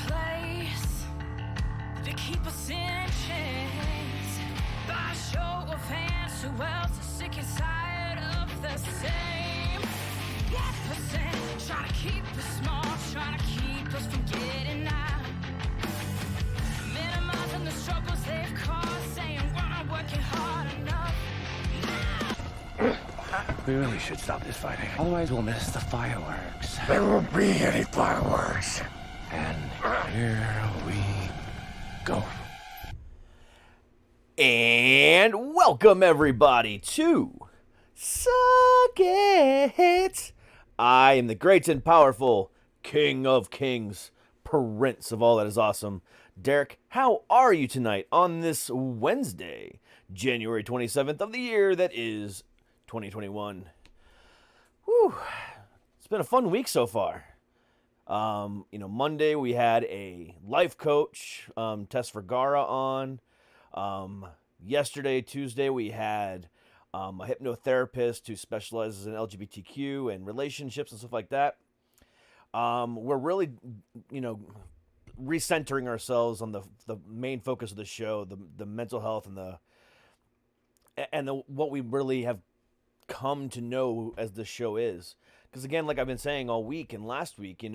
place to keep us in chains. By show of hands, who else is sick and tired of the same? 1% trying to keep us small, trying to keep us from getting out. Minimizing the struggles they've caused, saying we're not working hard enough. We really should stop this fighting. Otherwise, we'll miss the fireworks. There won't be any fireworks. And here we go. And welcome everybody to Suck It. I am the great and powerful King of Kings, Prince of all that is awesome. Derek, how are you tonight on this Wednesday, January 27th of the year that is 2021? Whew. It's been a fun week so far. Monday we had a life coach, Tess Vergara, on. Yesterday, Tuesday, we had a hypnotherapist who specializes in LGBTQ and relationships and stuff like that. We're really, recentering ourselves on the main focus of the show, the mental health and what we really have come to know as the show is. Because again, like I've been saying all week and last week,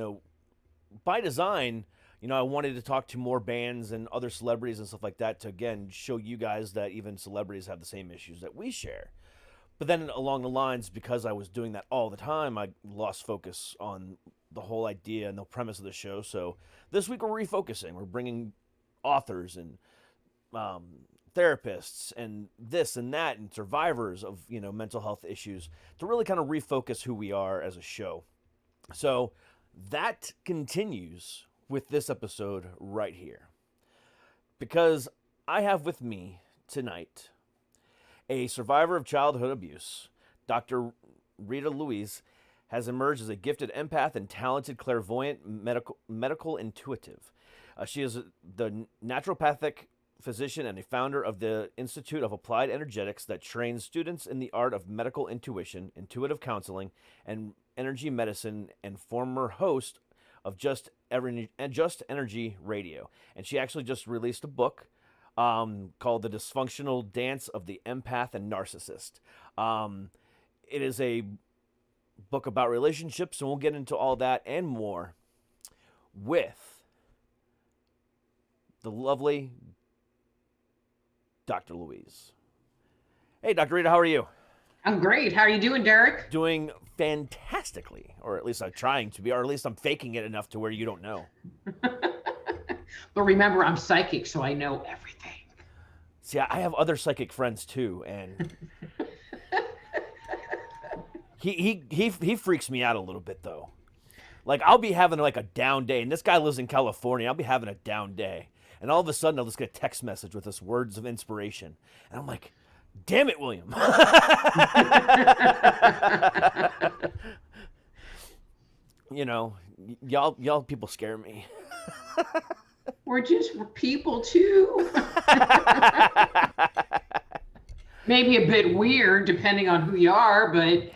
by design, I wanted to talk to more bands and other celebrities and stuff like that to, again, show you guys that even celebrities have the same issues that we share. But then along the lines, because I was doing that all the time, I lost focus on the whole idea and the premise of the show. So this week we're refocusing. We're bringing authors and therapists and this and that and survivors of, mental health issues to really kind of refocus who we are as a show. So that continues with this episode right here, because I have with me tonight a survivor of childhood abuse. Dr. Rita Louise has emerged as a gifted empath and talented clairvoyant medical intuitive. She is the naturopathic physician and a founder of the Institute of Applied Energetics that trains students in the art of medical intuition, intuitive counseling, and energy medicine, and former host of Just Energy Radio. And she actually just released a book called The Dysfunctional Dance of the Empath and Narcissist. It is a book about relationships, and we'll get into all that and more with the lovely Dr. Louise. Hey, Dr. Rita, how are you? I'm great. How are you doing, Derek? Doing fantastically, or at least I'm trying to be, or at least I'm faking it enough to where you don't know. But remember, I'm psychic, so I know everything. See, I have other psychic friends too, and he freaks me out a little bit though. Like, I'll be having like a down day, and this guy lives in California. I'll be having a down day, and all of a sudden I'll just get a text message with this words of inspiration, and I'm like, damn it, William. Y'all people scare me. We're just people too. Maybe a bit weird depending on who you are, but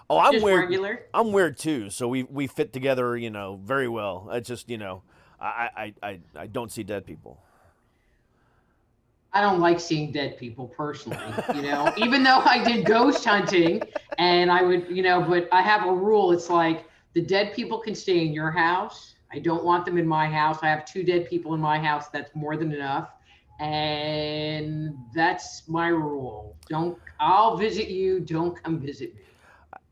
Oh, I'm just weird. Regular. I'm weird too, so we fit together, very well. It's just, I don't see dead people. I don't like seeing dead people personally, even though I did ghost hunting and I would, but I have a rule. It's like the dead people can stay in your house. I don't want them in my house. I have 2 dead people in my house. That's more than enough. And that's my rule. I'll visit you. Don't come visit me.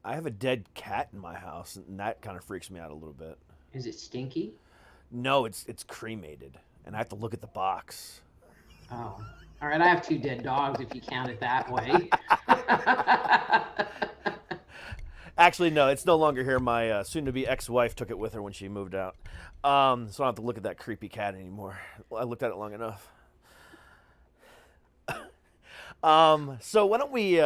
I have a dead cat in my house, and that kind of freaks me out a little bit. Is it stinky? No, it's cremated, and I have to look at the box. Oh, all right. I have 2 dead dogs if you count it that way. Actually, no, it's no longer here. My soon-to-be ex-wife took it with her when she moved out. So I don't have to look at that creepy cat anymore. I looked at it long enough. So why don't we,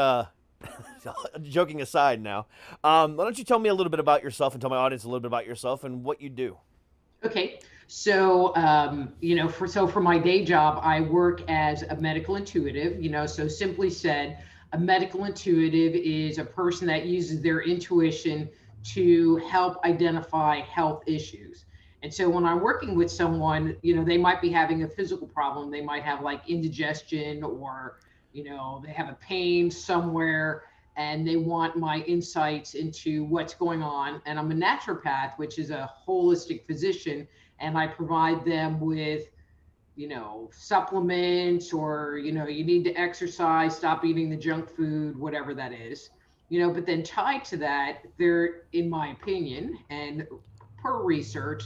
joking aside now, why don't you tell me a little bit about yourself and tell my audience a little bit about yourself and what you do? Okay. So, for my day job, I work as a medical intuitive, so simply said, a medical intuitive is a person that uses their intuition to help identify health issues. And so when I'm working with someone, they might be having a physical problem. They might have like indigestion, or, they have a pain somewhere, and they want my insights into what's going on. And I'm a naturopath, which is a holistic physician, and I provide them with, supplements, or, you need to exercise, stop eating the junk food, whatever that is, but then tied to that, there, in my opinion, and per research,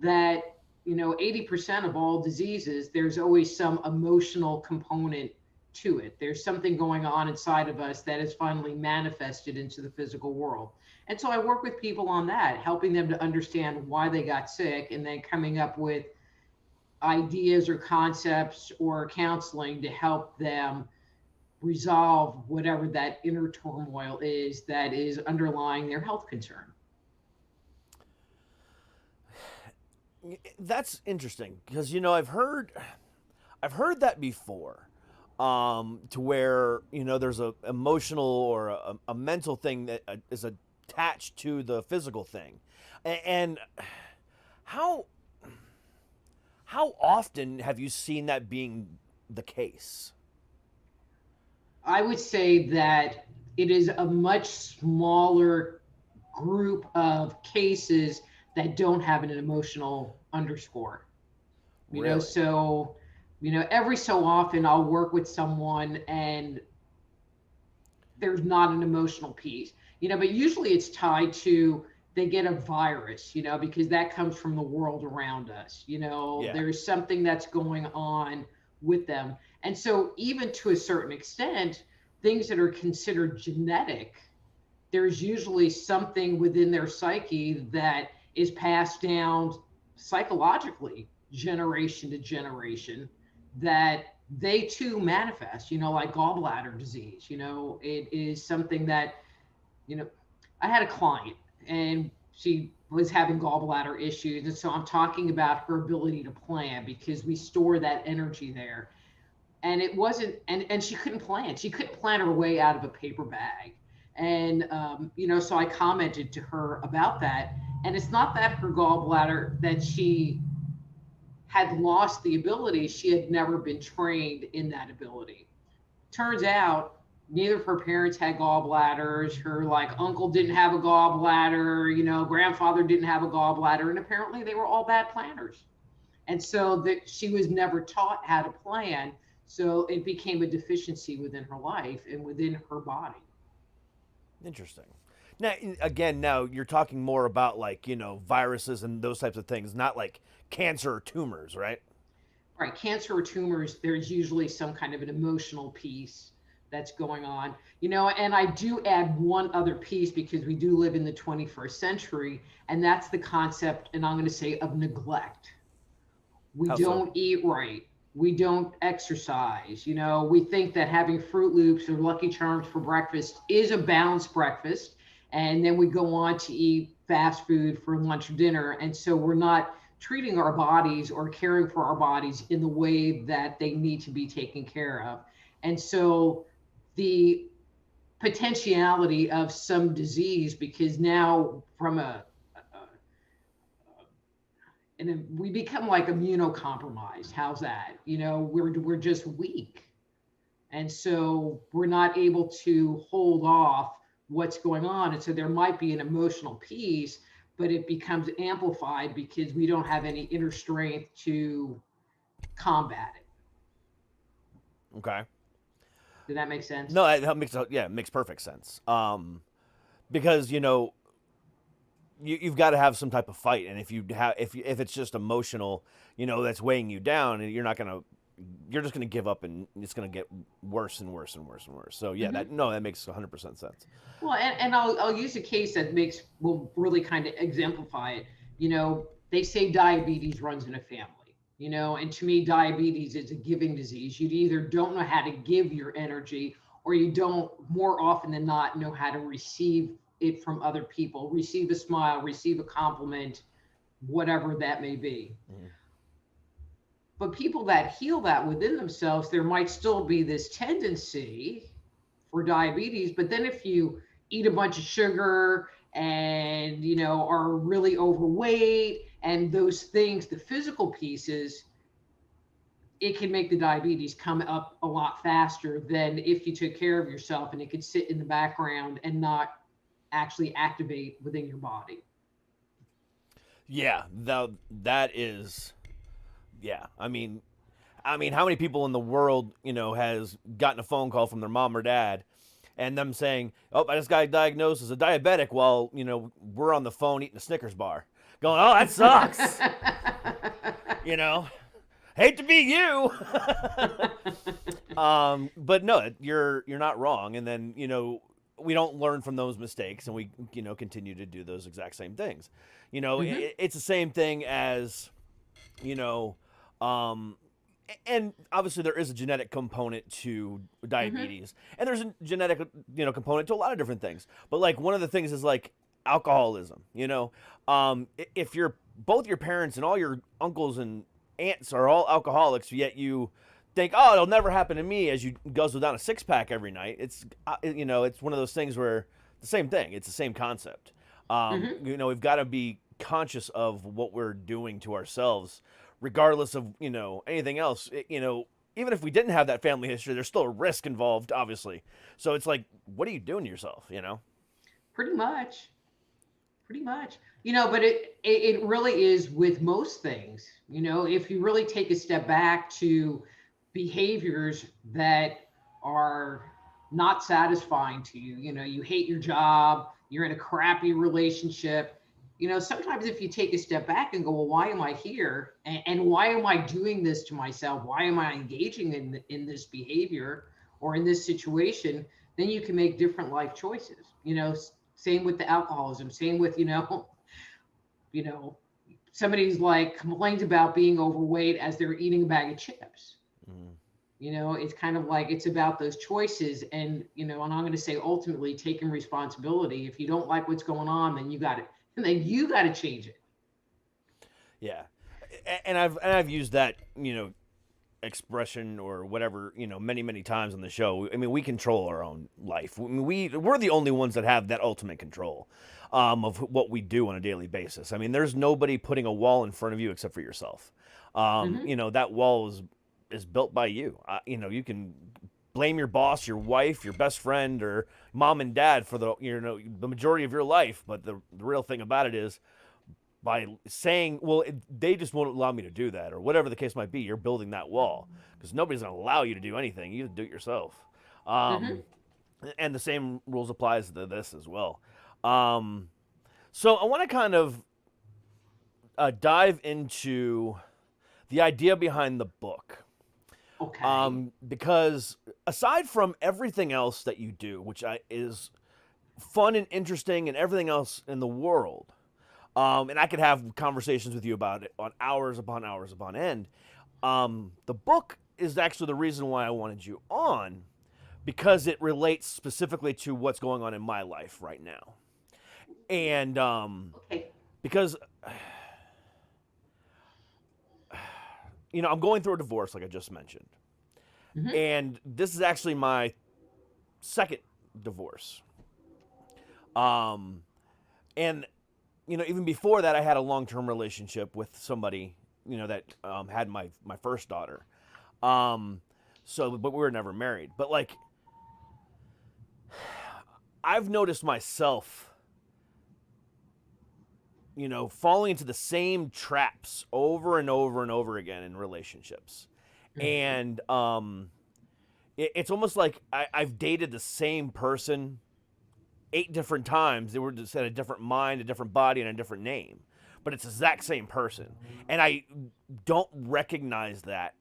that, 80% of all diseases, there's always some emotional component to it. There's something going on inside of us that is finally manifested into the physical world. And so I work with people on that, helping them to understand why they got sick, and then coming up with ideas or concepts or counseling to help them resolve whatever that inner turmoil is that is underlying their health concern. That's interesting, because I've heard that before, to where there's a emotional or a mental thing that is attached to the physical thing, and how often have you seen that being the case? I would say that it is a much smaller group of cases that don't have an emotional underscore. Really? So, every so often I'll work with someone and there's not an emotional piece, but usually it's tied to, they get a virus, because that comes from the world around us. Yeah. There's something that's going on with them. And so even to a certain extent, things that are considered genetic, there's usually something within their psyche that is passed down psychologically, generation to generation, that they too manifest, like gallbladder disease. It is something that, I had a client and she was having gallbladder issues. And so I'm talking about her ability to plan, because we store that energy there. And it wasn't, and she couldn't plan. She couldn't plan her way out of a paper bag. And, so I commented to her about that. And it's not that her gallbladder, that she had lost the ability. She had never been trained in that ability. Turns out neither of her parents had gallbladders. Her uncle didn't have a gallbladder, grandfather didn't have a gallbladder. And apparently they were all bad planners. And so that she was never taught how to plan. So it became a deficiency within her life and within her body. Interesting. Now, again, you're talking more about viruses and those types of things, not like cancer or tumors, right? Right. Cancer or tumors, there's usually some kind of an emotional piece that's going on, and I do add one other piece, because we do live in the 21st century, and that's the concept, and I'm going to say, of neglect. We don't eat right. We don't exercise. We think that having Fruit Loops or Lucky Charms for breakfast is a balanced breakfast. And then we go on to eat fast food for lunch or dinner. And so we're not treating our bodies or caring for our bodies in the way that they need to be taken care of. And so the potentiality of some disease, because now from and we become like immunocompromised. How's that? We're just weak. And so we're not able to hold off what's going on. And so there might be an emotional piece, but it becomes amplified because we don't have any inner strength to combat it. Okay. Did that make sense? No, that makes it makes perfect sense. Because you've got to have some type of fight, and if it's just emotional, that's weighing you down, and you're just gonna give up, and it's gonna get worse and worse and worse and worse. So yeah, Mm-hmm. that makes 100% sense. Well, and I'll use a case that will really kind of exemplify it. They say diabetes runs in a family. And to me, diabetes is a giving disease. You either don't know how to give your energy, or you don't, more often than not, know how to receive it from other people, receive a smile, receive a compliment, whatever that may be. Mm-hmm. But people that heal that within themselves, there might still be this tendency for diabetes. But then if you eat a bunch of sugar and, are really overweight And those things, the physical pieces, it can make the diabetes come up a lot faster than if you took care of yourself, and it could sit in the background and not actually activate within your body. Yeah, that is, yeah. I mean, how many people in the world, has gotten a phone call from their mom or dad and them saying, "Oh, I just got diagnosed as a diabetic," while, we're on the phone eating a Snickers bar going, "Oh, that sucks." Hate to be you. But no, you're not wrong. And then, we don't learn from those mistakes, and we, continue to do those exact same things. It's the same thing as, and obviously there is a genetic component to diabetes, and there's a genetic, component to a lot of different things. But like one of the things is like alcoholism. If both your parents and all your uncles and aunts are all alcoholics, yet you think, "Oh, it'll never happen to me," as you guzzle down a 6-pack every night. It's it's one of those things where the same thing. It's the same concept. We've got to be conscious of what we're doing to ourselves, regardless of anything else. Even if we didn't have that family history, there's still a risk involved, obviously. So it's like, what are you doing to yourself? Pretty much. But it really is with most things. If you really take a step back to behaviors that are not satisfying to you, you hate your job, you're in a crappy relationship, sometimes if you take a step back and go, well, why am I here? And why am I doing this to myself? Why am I engaging in this behavior or in this situation? Then you can make different life choices. Same with the alcoholism, same with, somebody's like complains about being overweight as they're eating a bag of chips. It's kind of like, it's about those choices, and and I'm going to say ultimately taking responsibility. If you don't like what's going on, then you got to change it. Yeah. And I've used that, expression or whatever, many times on the show. I mean, we control our own life. We're the only ones that have that ultimate control of what we do on a daily basis. I mean, there's nobody putting a wall in front of you except for yourself. That wall is built by you. You can blame your boss, your wife, your best friend, or mom and dad for the majority of your life. But the real thing about it is, by saying, well, they just won't allow me to do that, or whatever the case might be, you're building that wall, because nobody's going to allow you to do anything. You have to do it yourself. And the same rules applies to this as well. So I want to kind of dive into the idea behind the book. Okay. Because aside from everything else that you do, which is fun and interesting and everything else in the world, and I could have conversations with you about it on hours upon end, the book is actually the reason why I wanted you on, because it relates specifically to what's going on in my life right now. And because I'm going through a divorce, like I just mentioned. And this is actually my second divorce. And, even before that, I had a long-term relationship with somebody, that had my first daughter. But we were never married. But, like, I've noticed myself, falling into the same traps over and over and over again in relationships. And it's almost like I've dated the same person 8 different times. They were just at a different mind, a different body, and a different name. But it's the exact same person. And I don't recognize that.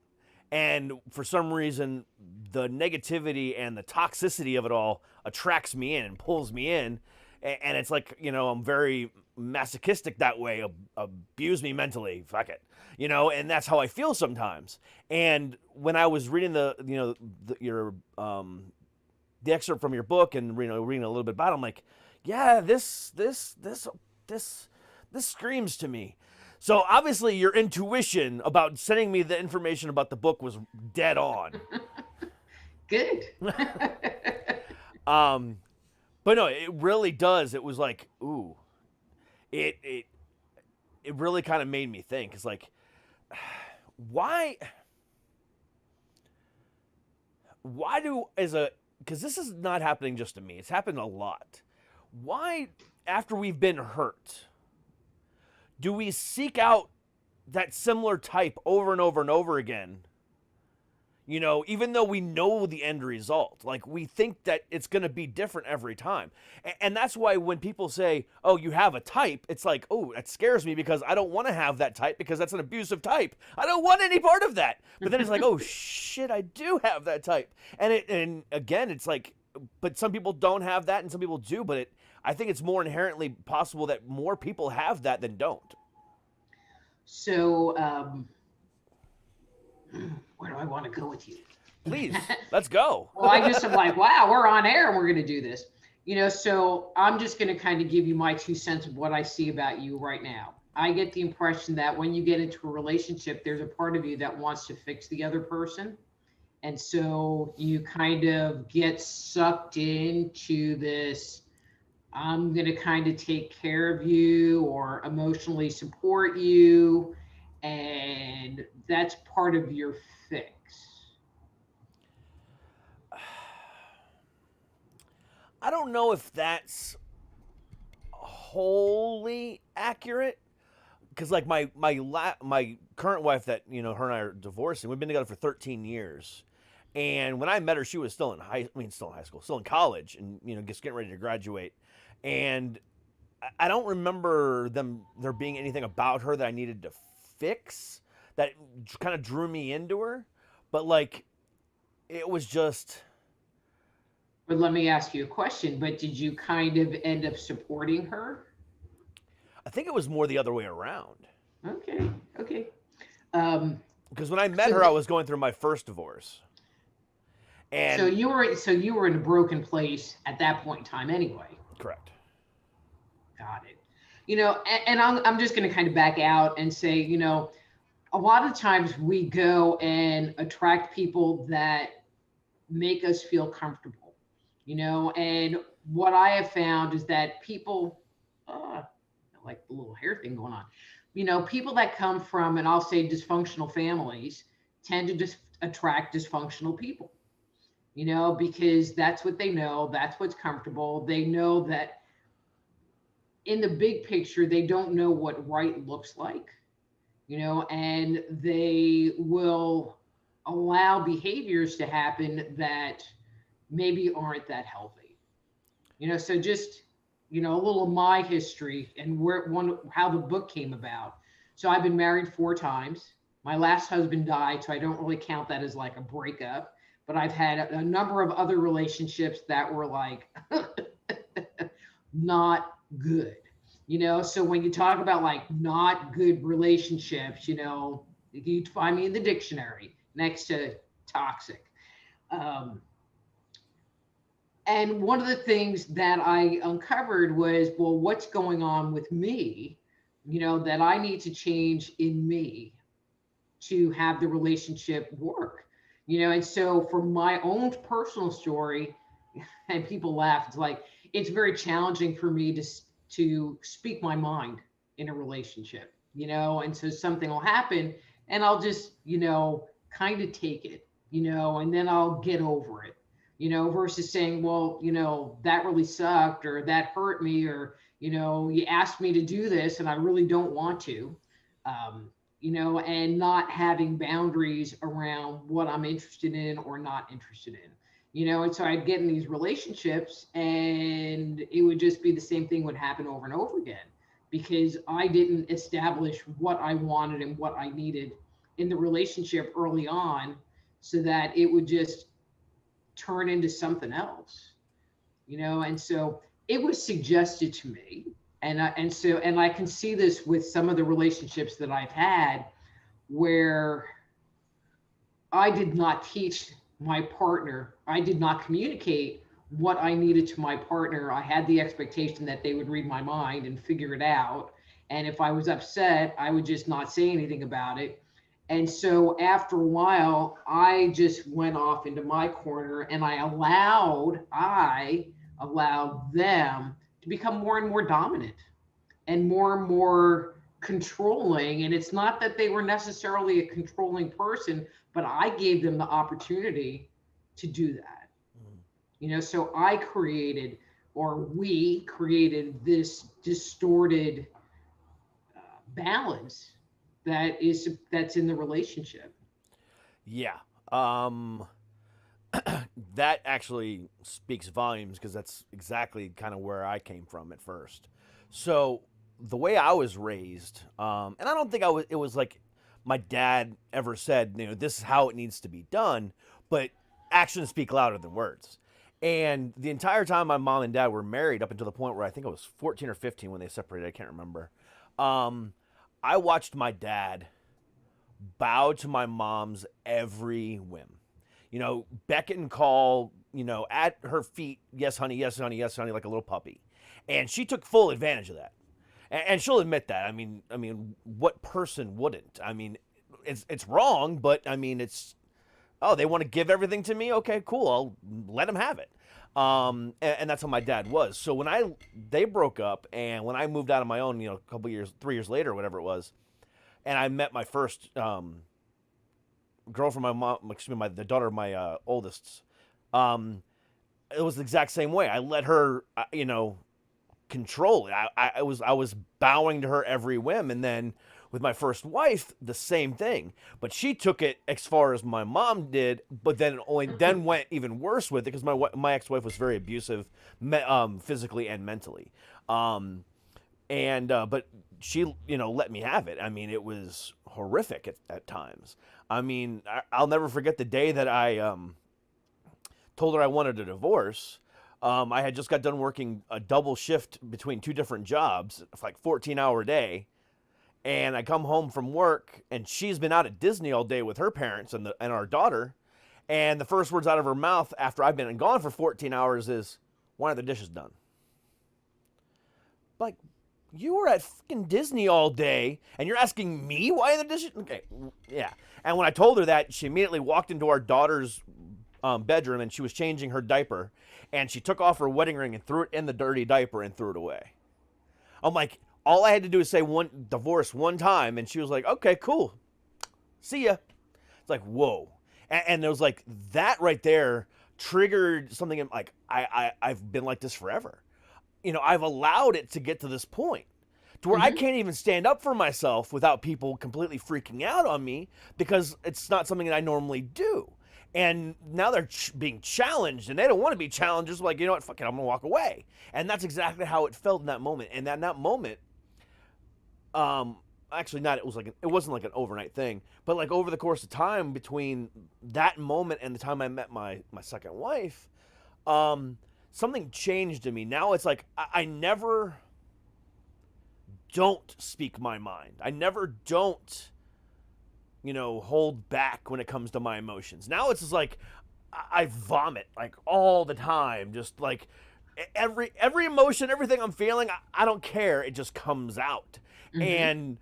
And for some reason, the negativity and the toxicity of it all attracts me in and pulls me in. And it's like, I'm very masochistic that way. Abuse me mentally. Fuck it. And that's how I feel sometimes. And when I was reading the excerpt from your book and, reading a little bit about it, I'm like, yeah, this screams to me. So obviously your intuition about sending me the information about the book was dead on. Good. But no, it really does. It was like, ooh, it it really kind of made me think. It's like, why because this is not happening just to me. It's happened a lot. Why, after we've been hurt, do we seek out that similar type over and over and over again? You know, even though we know the end result, like we think that it's going to be different every time. And that's why when people say, oh, you have a type, it's like, oh, that scares me because I don't want to have that type because that's an abusive type. I don't want any part of that. But then it's like, oh, shit, I do have that type. And again, it's like, but some people don't have that and some people do. But I think it's more inherently possible that more people have that than don't. So, where do I want to go with you? Please, let's go. Well, I just am like, wow, we're on air and we're going to do this. You know, so I'm just going to kind of give you my 2 cents of what I see about you right now. I get the impression that when you get into a relationship, there's a part of you that wants to fix the other person. And so you kind of get sucked into this, I'm going to kind of take care of you or emotionally support you. And that's part of your fix. I don't know if that's wholly accurate, because like my current wife that, you know, her and I are divorcing, we've been together for 13 years. And when I met her, she was still in still in college and, you know, just getting ready to graduate. And I don't remember there being anything about her that I needed to fix that kind of drew me into her. But like, it was just... But let me ask you a question. But did you kind of end up supporting her? I think it was more the other way around. Okay. Because when I met her, I was going through my first divorce. And so you were in a broken place at that point in time anyway. Correct. Got it. You know, and I'm just going to kind of back out and say, you know, a lot of times we go and attract people that make us feel comfortable, you know, and what I have found is that people, I like the little hair thing going on, you know, people that come from, and I'll say dysfunctional families, tend to just attract dysfunctional people, you know, because that's what they know, that's what's comfortable. They know that in the big picture, they don't know what right looks like, you know, and they will allow behaviors to happen that maybe aren't that healthy, you know. So just, you know, a little of my history and how the book came about. So I've been married 4 times. My last husband died, so I don't really count that as like a breakup, but I've had a number of other relationships that were like not good, you know. So when you talk about like not good relationships, you know, you'd find me in the dictionary next to toxic. And one of the things that I uncovered was, well, what's going on with me, you know, that I need to change in me to have the relationship work, you know. And so for my own personal story, and people laugh, it's like, it's very challenging for me to speak my mind in a relationship, you know. And so something will happen and I'll just, you know, kind of take it, you know, and then I'll get over it, you know, versus saying, well, you know, that really sucked, or that hurt me, or, you know, you asked me to do this and I really don't want to, you know, and not having boundaries around what I'm interested in or not interested in, you know. And so I'd get in these relationships and it would just be the same thing would happen over and over again, because I didn't establish what I wanted and what I needed in the relationship early on, so that it would just turn into something else, you know. And so it was suggested to me, and I can see this with some of the relationships that I've had, where I did not teach my partner, I did not communicate what I needed to my partner. I had the expectation that they would read my mind and figure it out, and if I was upset, I would just not say anything about it. And so after a while, I just went off into my corner and I allowed them to become more and more dominant and more controlling, and it's not that they were necessarily a controlling person, but I gave them the opportunity to do that. So I created, or we created, this distorted balance that's in the relationship. Yeah. That actually speaks volumes, because that's exactly kind of where I came from at first. So the way I was raised, and I don't think it was like my dad ever said, this is how it needs to be done, but actions speak louder than words. And the entire time my mom and dad were married, up until the point where I think I was 14 or 15 when they separated, I can't remember. I watched my dad bow to my mom's every whim. Beckon and call, at her feet, yes, honey, yes, honey, yes, honey, like a little puppy. And she took full advantage of that. And she'll admit that. I mean, what person wouldn't? I mean, it's wrong, but I mean, they want to give everything to me? Okay, cool. I'll let them have it. And that's how my dad was. So when they broke up, and when I moved out on my own, a couple years, 3 years later, whatever it was, and I met my first girl from my mom, the daughter of my oldest, it was the exact same way. I let her, control it. I was bowing to her every whim. And then with my first wife, the same thing. But she took it as far as my mom did, but then went even worse with it, because my ex-wife was very abusive, physically and mentally. But she, let me have it. I mean, it was horrific at times. I mean, I'll never forget the day that I told her I wanted a divorce. I had just got done working a double shift between 2 different jobs, like 14-hour day. And I come home from work, and she's been out at Disney all day with her parents and our daughter. And the first words out of her mouth after I've been gone for 14 hours is, "Why aren't the dishes done?" Like, you were at fucking Disney all day, and you're asking me why are the dishes? Okay, yeah. And when I told her that, she immediately walked into our daughter's bedroom, and she was changing her diaper, and she took off her wedding ring and threw it in the dirty diaper and threw it away. I'm like, all I had to do is say divorce one time, and she was like, "Okay, cool. See ya." It's like, whoa. And it was like, that right there triggered something. Like, I've been like this forever. I've allowed it to get to this point to where I can't even stand up for myself without people completely freaking out on me, because it's not something that I normally do. And now they're being challenged, and they don't want to be challenged. Just like, you know what, fuck it, I'm going to walk away. And that's exactly how it felt in that moment. And in that moment, actually not, it wasn't like an overnight thing, but like over the course of time between that moment and the time I met my second wife, something changed in me. Now it's like, I never don't speak my mind. I never don't, hold back when it comes to my emotions. Now it's just like, I vomit like all the time. Just like every emotion, everything I'm feeling, I don't care. It just comes out. And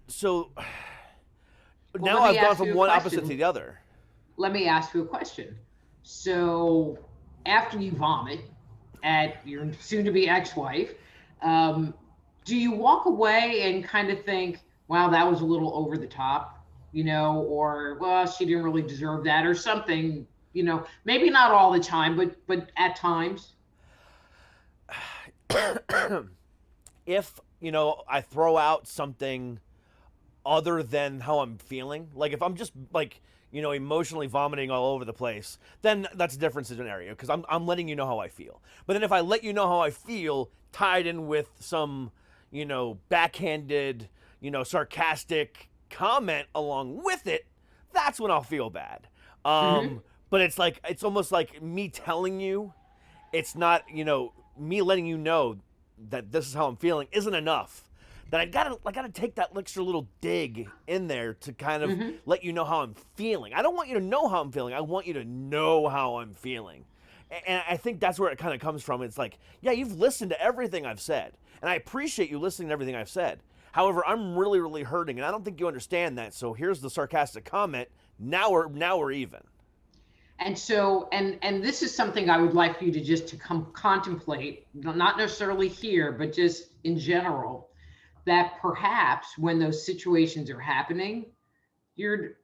so now I've gone from one opposite to the other. Let me ask you a question. So after you vomit at your soon-to-be ex-wife, do you walk away and kind of think, wow, that was a little over the top, or, well, she didn't really deserve that, or something, maybe not all the time, but at times? If, I throw out something other than how I'm feeling, like if I'm just like, emotionally vomiting all over the place, then that's a different scenario, because I'm letting you know how I feel. But then if I let you know how I feel tied in with some, backhanded, sarcastic comment along with it, that's when I'll feel bad. But it's like, it's almost like me telling you, it's not, me letting you know that this is how I'm feeling isn't enough. That I gotta take that extra little dig in there to kind of let you know how I'm feeling. I don't want you to know how I'm feeling. I want you to know how I'm feeling. And I think that's where it kind of comes from. It's like, yeah, you've listened to everything I've said, and I appreciate you listening to everything I've said. However, I'm really, really hurting, and I don't think you understand that. So here's the sarcastic comment. Now we're even. And so, and this is something I would like for you to just contemplate, not necessarily here, but just in general. that perhaps when those situations are happening, you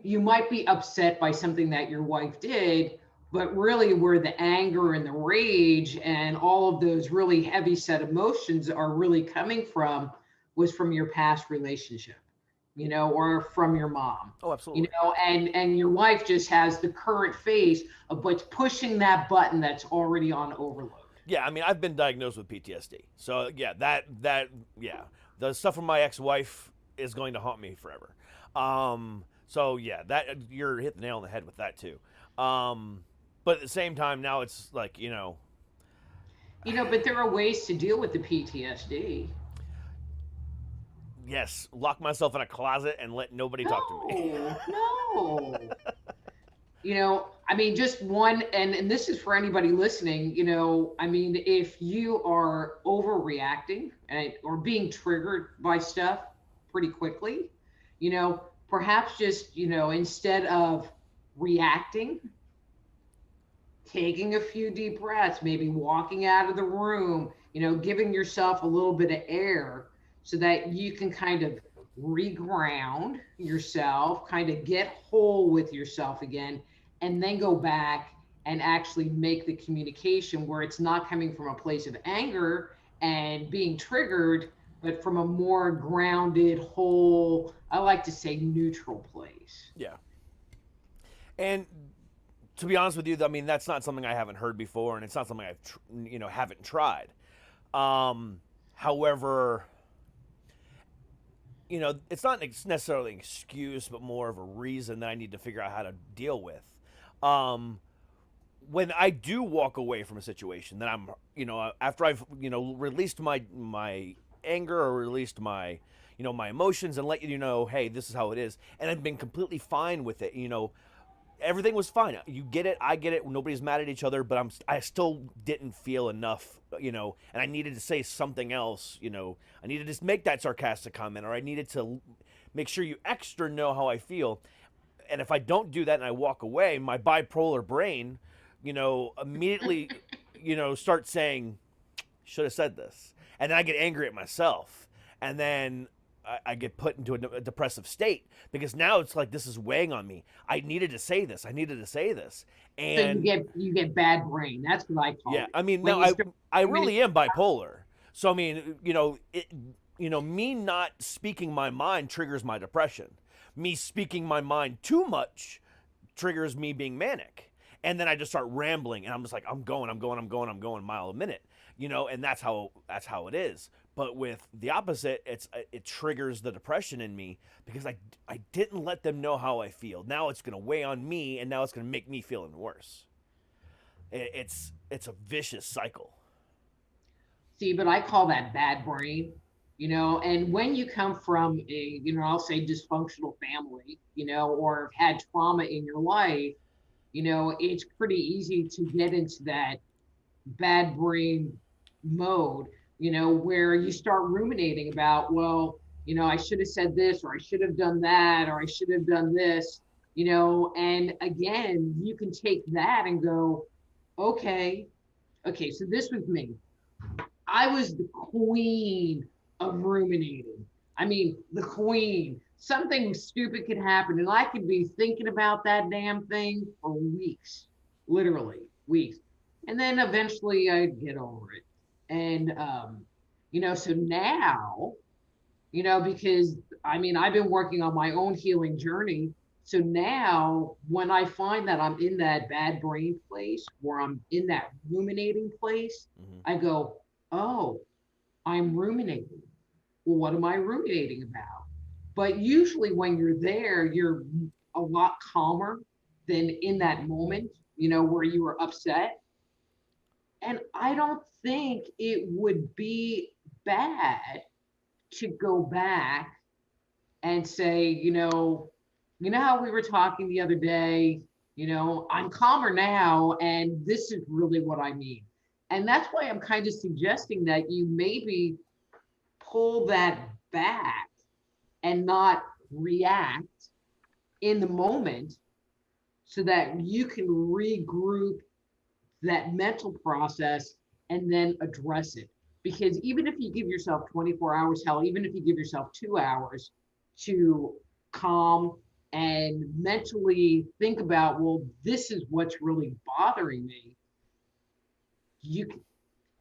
might be upset by something that your wife did, but really where the anger and the rage and all of those really heavy set emotions are really coming from was from your past relationship, or from your mom. Oh, absolutely. And your wife just has the current phase of what's pushing that button that's already on overload. Yeah, I mean, I've been diagnosed with PTSD. So yeah, yeah, the stuff from my ex-wife is going to haunt me forever. So yeah, that you're hitting the nail on the head with that too. But at the same time, now it's like, But there are ways to deal with the PTSD. yes, lock myself in a closet and let nobody talk to me. No. Just one, and this is for anybody listening, if you are overreacting or being triggered by stuff pretty quickly, perhaps just, instead of reacting, taking a few deep breaths, maybe walking out of the room, giving yourself a little bit of air so that you can kind of reground yourself, kind of get whole with yourself again, and then go back and actually make the communication where it's not coming from a place of anger and being triggered, but from a more grounded, whole, I like to say neutral place. Yeah. And to be honest with you, I mean, that's not something I haven't heard before, and it's not something I've, haven't tried. However, it's not necessarily an excuse, but more of a reason that I need to figure out how to deal with. When I do walk away from a situation, that I'm, after I've, released my anger or released my, my emotions and let you know, hey, this is how it is, and I've been completely fine with it. Everything was fine. You get it, I get it. Nobody's mad at each other, but I still didn't feel enough, and I needed to say something else. I needed to make that sarcastic comment, or I needed to make sure you extra know how I feel. And if I don't do that and I walk away, my bipolar brain, immediately, starts saying, should have said this. And then I get angry at myself. And then I get put into a depressive state because now it's like, this is weighing on me. I needed to say this. And so you get bad brain. That's what I call it. Yeah. I mean, no, I really am bipolar. So, I mean, me not speaking my mind triggers my depression. Me speaking my mind too much triggers me being manic. And then I just start rambling and I'm just like, I'm going a mile a minute, and that's how it is. But with the opposite, it triggers the depression in me because I didn't let them know how I feel. Now it's going to weigh on me, and now it's going to make me feel even worse. It's a vicious cycle. See, but I call that bad brain. And when you come from a, I'll say dysfunctional family, or had trauma in your life, it's pretty easy to get into that bad brain mode, where you start ruminating about, well, I should have said this, or I should have done that, or I should have done this, and again, you can take that and go, okay, so this was me. I was the queen of ruminating. I mean, the queen. Something stupid could happen, and I could be thinking about that damn thing for weeks, literally weeks. And then eventually I'd get over it. And, so now, because I've been working on my own healing journey. So now when I find that I'm in that bad brain place, where I'm in that ruminating place, I go, oh, I'm ruminating. Well, what am I ruminating about? But usually when you're there, you're a lot calmer than in that moment, where you were upset. And I don't think it would be bad to go back and say, how we were talking the other day, I'm calmer now, and this is really what I mean. And that's why I'm kind of suggesting that you maybe pull that back and not react in the moment so that you can regroup that mental process and then address it. Because even if you give yourself 24 hours, hell, even if you give yourself 2 hours to calm and mentally think about, well, this is what's really bothering me,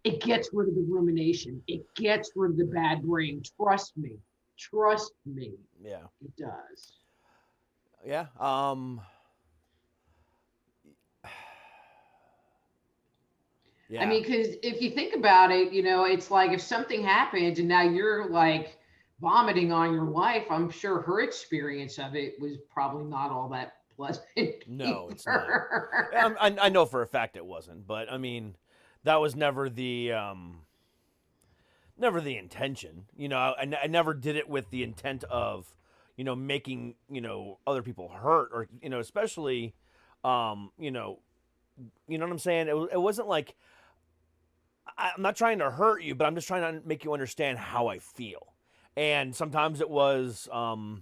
it gets rid of the rumination. It gets rid of the bad brain. Trust me. Trust me. Yeah. It does. Yeah. Yeah. I mean, because if you think about it, it's like if something happens and now you're like vomiting on your wife, I'm sure her experience of it was probably not all that pleasant. No, it's either. not. I know for a fact it wasn't, but I mean, that was never the intention. I never did it with the intent of, making, other people hurt or, especially, you know what I'm saying? It wasn't like, I'm not trying to hurt you, but I'm just trying to make you understand how I feel. And sometimes it was, I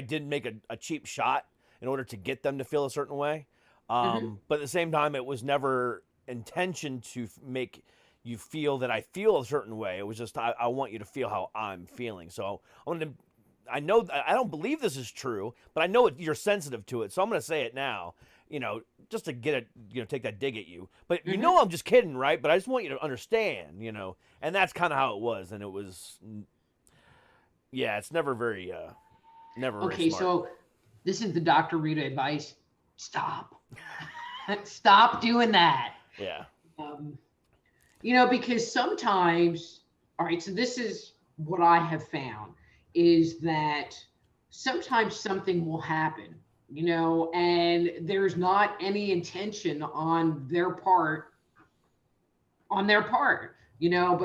did make a cheap shot in order to get them to feel a certain way. But at the same time, it was never intention to make you feel that I feel a certain way. It was just, I want you to feel how I'm feeling. So I know, I don't believe this is true, but I know you're sensitive to it. So I'm going to say it now, just to get it, take that dig at you. But I'm just kidding, right? But I just want you to understand, and that's kind of how it was. And it was, yeah, it's never very, never very Okay, smart. so this is the Dr. Rita advice. Stop. Stop doing that. Yeah. Because sometimes, all right, so this is what I have found is that sometimes something will happen, and there's not any intention on their part, but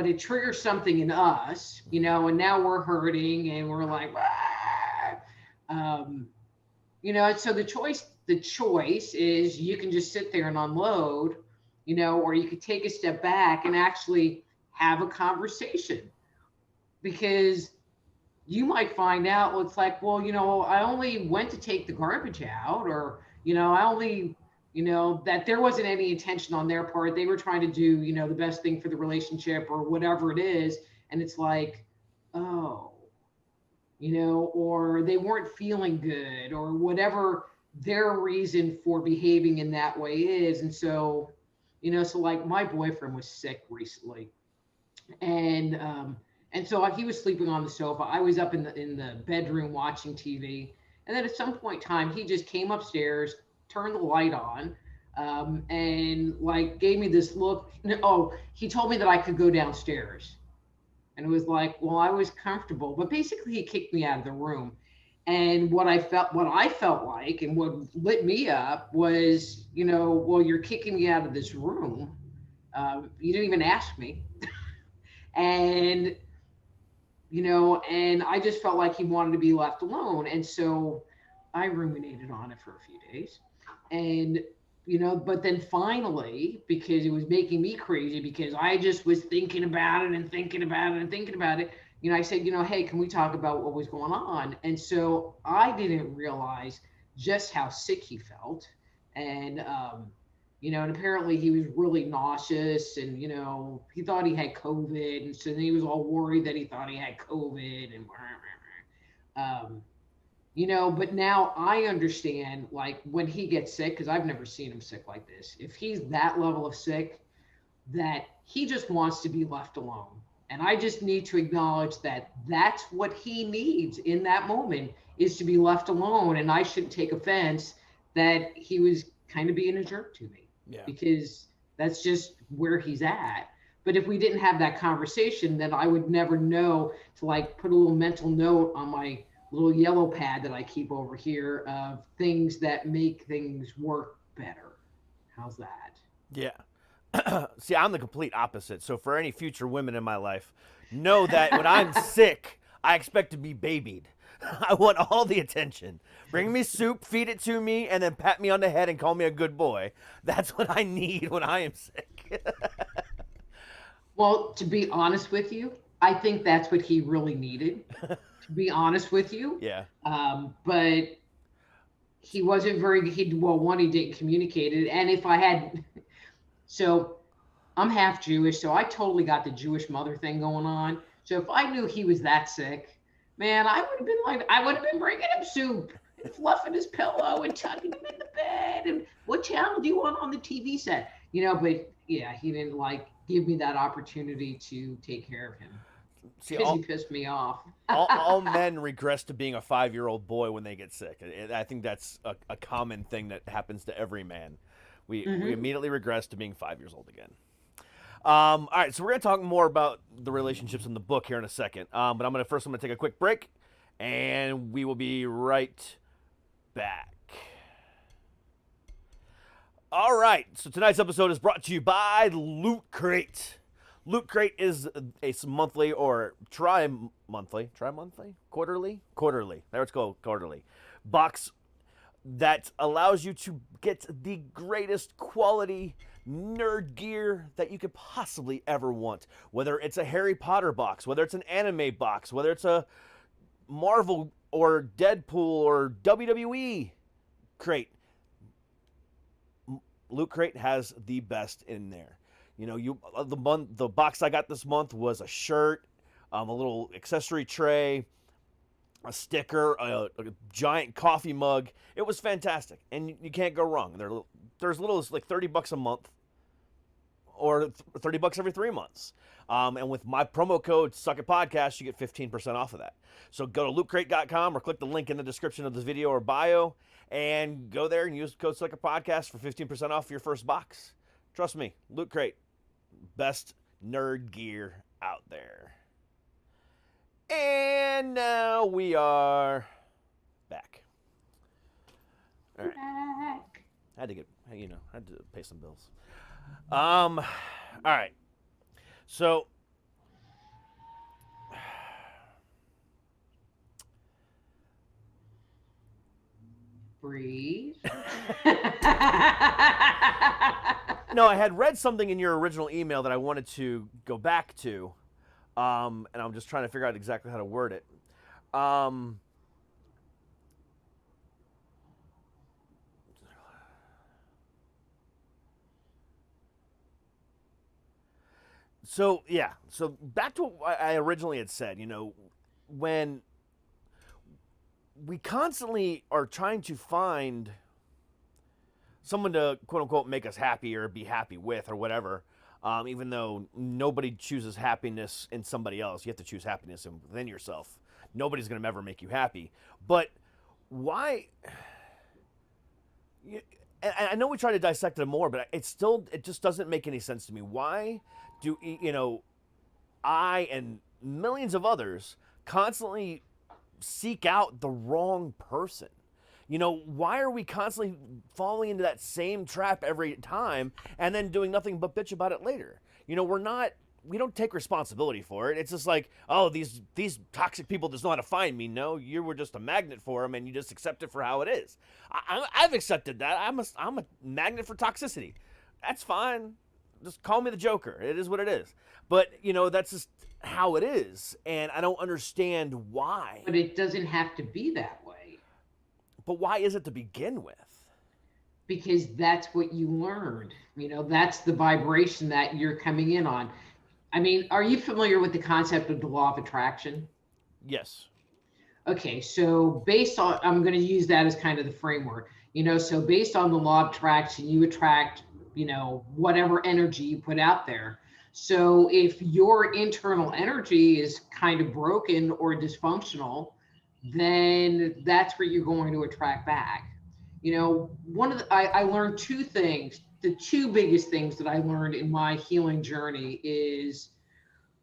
it triggers something in us, and now we're hurting and we're like, so the choice is you can just sit there and unload, or you could take a step back and actually have a conversation, because you might find out, well, it's like, well, I only went to take the garbage out, or, I only, that there wasn't any intention on their part. They were trying to do, the best thing for the relationship or whatever it is. And it's like, oh, or they weren't feeling good or whatever their reason for behaving in that way is. And so, so like my boyfriend was sick recently, and so he was sleeping on the sofa. I was up in the bedroom watching TV. And then at some point in time, he just came upstairs, turned the light on, and like gave me this look. Oh, he told me that I could go downstairs. And it was like, well, I was comfortable. But basically he kicked me out of the room. And what I felt like and what lit me up was, well, you're kicking me out of this room. You didn't even ask me. And and I just felt like he wanted to be left alone. And so I ruminated on it for a few days. And, but then finally, because it was making me crazy, because I just was thinking about it and thinking about it and thinking about it, I said, hey, can we talk about what was going on? And so I didn't realize just how sick he felt. And, and apparently he was really nauseous and, he thought he had COVID. And so then he was all worried that he thought he had COVID and, but now I understand, like when he gets sick, because I've never seen him sick like this. If he's that level of sick, that he just wants to be left alone. And I just need to acknowledge that that's what he needs in that moment, is to be left alone. And I shouldn't take offense that he was kind of being a jerk to me. Yeah. Because that's just where he's at. But if we didn't have that conversation, then I would never know to like put a little mental note on my little yellow pad that I keep over here of things that make things work better. How's that? Yeah. See, I'm the complete opposite. So for any future women in my life, know that when I'm sick, I expect to be babied. I want all the attention. Bring me soup, feed it to me, and then pat me on the head and call me a good boy. That's what I need when I am sick. Well, to be honest with you, I think that's what he really needed. To be honest with you. Yeah. But he wasn't very, he didn't communicate it. And if I had, so I'm half Jewish, so I totally got the Jewish mother thing going on. So if I knew he was that sick, man, I would have been like, I would have been bringing him soup and fluffing his pillow and tucking him in the bed. And what channel do you want on the TV set? But yeah, he didn't like give me that opportunity to take care of him. See, Because he pissed me off. all men regress to being a 5-year-old boy when they get sick. I think that's a common thing that happens to every man. We immediately regress to being 5 years old again. All right, so we're going to talk more about the relationships in the book here in a second. But I'm going to take a quick break, and we will be right back. All right, so tonight's episode is brought to you by Loot Crate. Loot Crate is a monthly or quarterly, there it's called, quarterly box that allows you to get the greatest quality nerd gear that you could possibly ever want. Whether it's a Harry Potter box, whether it's an anime box, whether it's a Marvel or Deadpool or WWE crate, Loot Crate has the best in there. The box I got this month was a shirt, a little accessory tray, a sticker, a giant coffee mug. It was fantastic, and you can't go wrong. There's little as like $30 a month, or $30 every 3 months. And with my promo code SuckItPodcast, you get 15% off of that. So go to lootcrate.com or click the link in the description of this video or bio, and go there and use code SuckItPodcast for 15% off your first box. Trust me, Loot Crate, best nerd gear out there. And now we are back. All right. Back. I had to pay some bills. All right. So Breathe. no, I had read something in your original email that I wanted to go back to. And I'm just trying to figure out exactly how to word it. So back to what I originally had said, when we constantly are trying to find someone to quote unquote make us happy or be happy with or whatever, even though nobody chooses happiness in somebody else. You have to choose happiness within yourself. Nobody's going to ever make you happy. But why? And I know we try to dissect it more, but it just doesn't make any sense to me. Why do I and millions of others constantly seek out the wrong person? Why are we constantly falling into that same trap every time and then doing nothing but bitch about it later? We don't take responsibility for it. It's just like, oh, these toxic people just know how to find me. No, you were just a magnet for them, and you just accept it for how it is. I've accepted that. I'm a magnet for toxicity. That's fine. Just call me the Joker. It is what it is. But, that's just how it is, and I don't understand why. But it doesn't have to be that way. But why is it to begin with? Because that's what you learned. That's the vibration that you're coming in on. I mean, are you familiar with the concept of the law of attraction? Yes. Okay, so I'm going to use that as kind of the framework. So based on the law of attraction, you attract, whatever energy you put out there. So if your internal energy is kind of broken or dysfunctional, then that's where you're going to attract back. I learned two things. The two biggest things that I learned in my healing journey is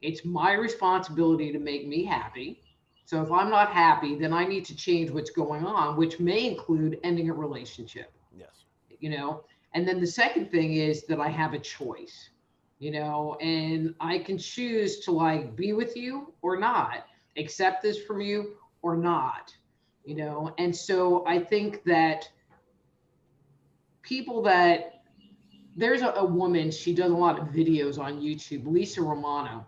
it's my responsibility to make me happy. So if I'm not happy, then I need to change what's going on, which may include ending a relationship. Yes. And then the second thing is that I have a choice, and I can choose to be with you or not, accept this from you or not, and so I think that there's a woman, she does a lot of videos on YouTube, Lisa Romano,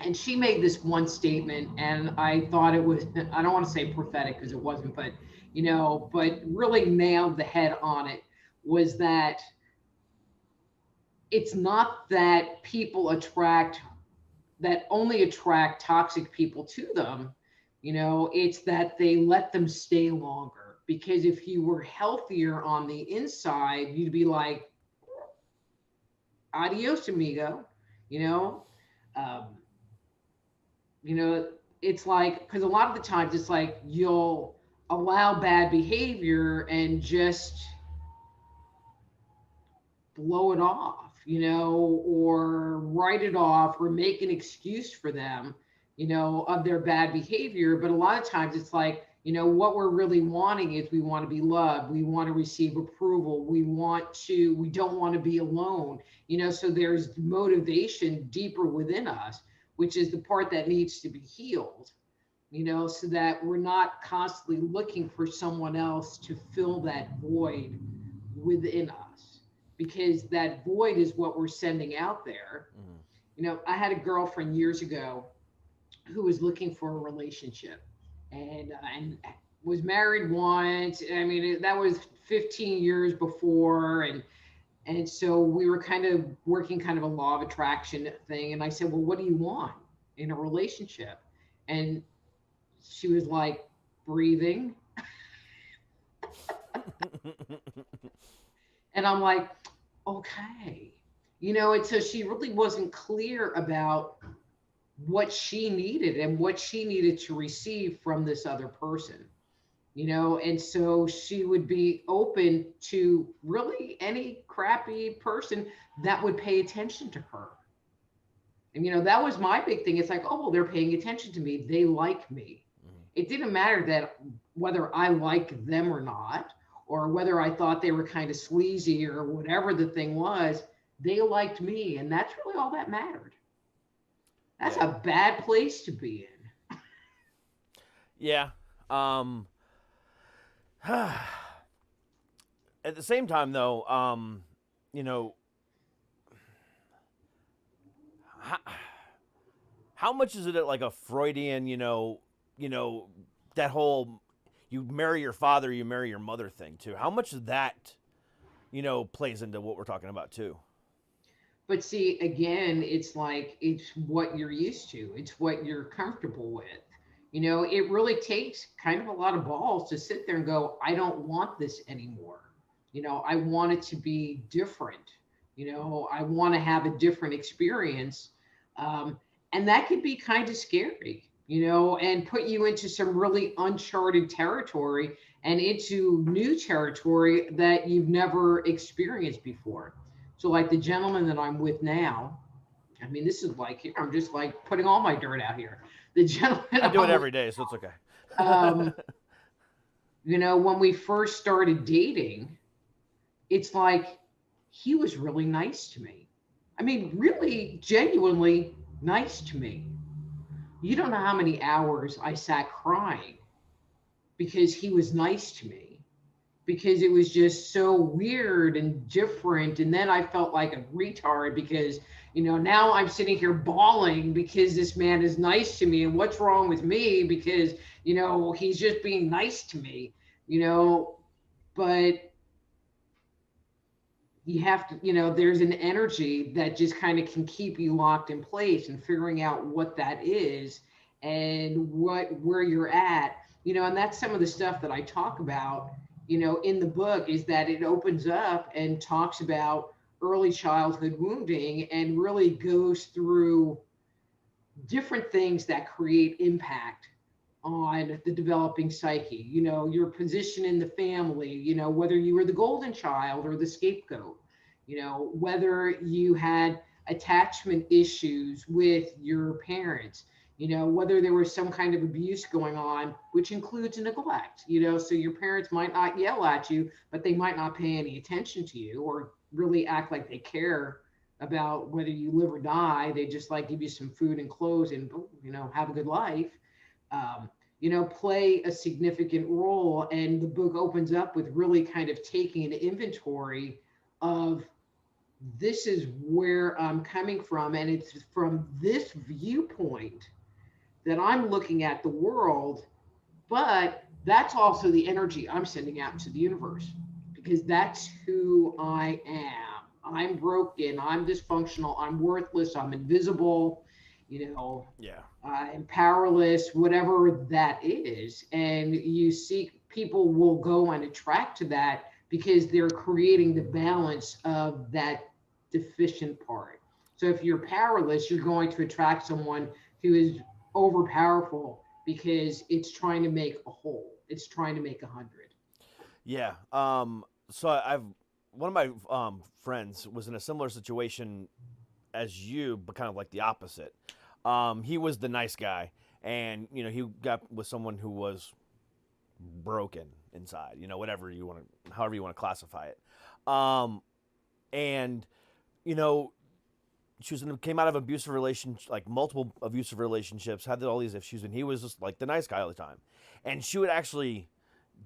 and she made this one statement, and I thought it was, I don't want to say prophetic because it wasn't, but really nailed the head on it, was that it's not that people only attract toxic people to them. It's that they let them stay longer. Because if you were healthier on the inside, you'd be like, adios, amigo. You know, um, it's like, because a lot of the times it's like you'll allow bad behavior and just blow it off, or write it off or make an excuse for them, of their bad behavior. But a lot of times it's like, what we're really wanting is we want to be loved. We want to receive approval. We don't want to be alone, so there's motivation deeper within us, which is the part that needs to be healed, so that we're not constantly looking for someone else to fill that void within us, because that void is what we're sending out there. I had a girlfriend years ago who was looking for a relationship, and was married once. I mean, that was 15 years before, and so we were kind of working kind of a law of attraction thing. And I said, well, what do you want in a relationship? And she was like, breathing. And I'm like, okay. And so she really wasn't clear about what she needed and what she needed to receive from this other person, and so she would be open to really any crappy person that would pay attention to her. And, that was my big thing. It's like, oh, well, they're paying attention to me. They like me. It didn't matter that whether I liked them or not, or whether I thought they were kind of sleazy or whatever the thing was, they liked me. And that's really all that mattered. That's a bad place to be in. Yeah. At the same time, though, how much is it like a Freudian, that whole you marry your father, you marry your mother thing too? How much of that, plays into what we're talking about too? But see, again, it's like, it's what you're used to. It's what you're comfortable with. It really takes kind of a lot of balls to sit there and go, I don't want this anymore. I want it to be different. I want to have a different experience. And that could be kind of scary, and put you into some really uncharted territory and into new territory that you've never experienced before. So like the gentleman that I'm with now, I mean, this is like, I'm just like putting all my dirt out here. The gentleman I do it every day, so it's okay. When we first started dating, it's like, he was really nice to me. I mean, really genuinely nice to me. You don't know how many hours I sat crying because he was nice to me, because it was just so weird and different. And then I felt like a retard because, now I'm sitting here bawling because this man is nice to me. And what's wrong with me? Because, he's just being nice to me, but you have to, there's an energy that just kind of can keep you locked in place, and figuring out what that is and where you're at, and that's some of the stuff that I talk about, in the book, is that it opens up and talks about early childhood wounding and really goes through different things that create impact on the developing psyche, your position in the family, whether you were the golden child or the scapegoat, whether you had attachment issues with your parents, whether there was some kind of abuse going on, which includes neglect, so your parents might not yell at you, but they might not pay any attention to you or really act like they care about whether you live or die. They just like give you some food and clothes and, have a good life. Play a significant role. And the book opens up with really kind of taking an inventory of, this is where I'm coming from. And it's from this viewpoint that I'm looking at the world, but that's also the energy I'm sending out to the universe, because that's who I am. I'm broken, I'm dysfunctional, I'm worthless, I'm invisible, Yeah. I'm powerless, whatever that is. And you see people will go and attract to that because they're creating the balance of that deficient part. So if you're powerless, you're going to attract someone who is overpowerful because it's trying to make a whole. It's trying to make 100. Yeah. So I've one of my friends was in a similar situation as you, but kind of like the opposite. He was the nice guy, and he got with someone who was broken inside. Whatever you want to, however you want to classify it. And you know, came out of abusive relationship, like multiple abusive relationships, had all these issues, and he was just like the nice guy all the time. And she would actually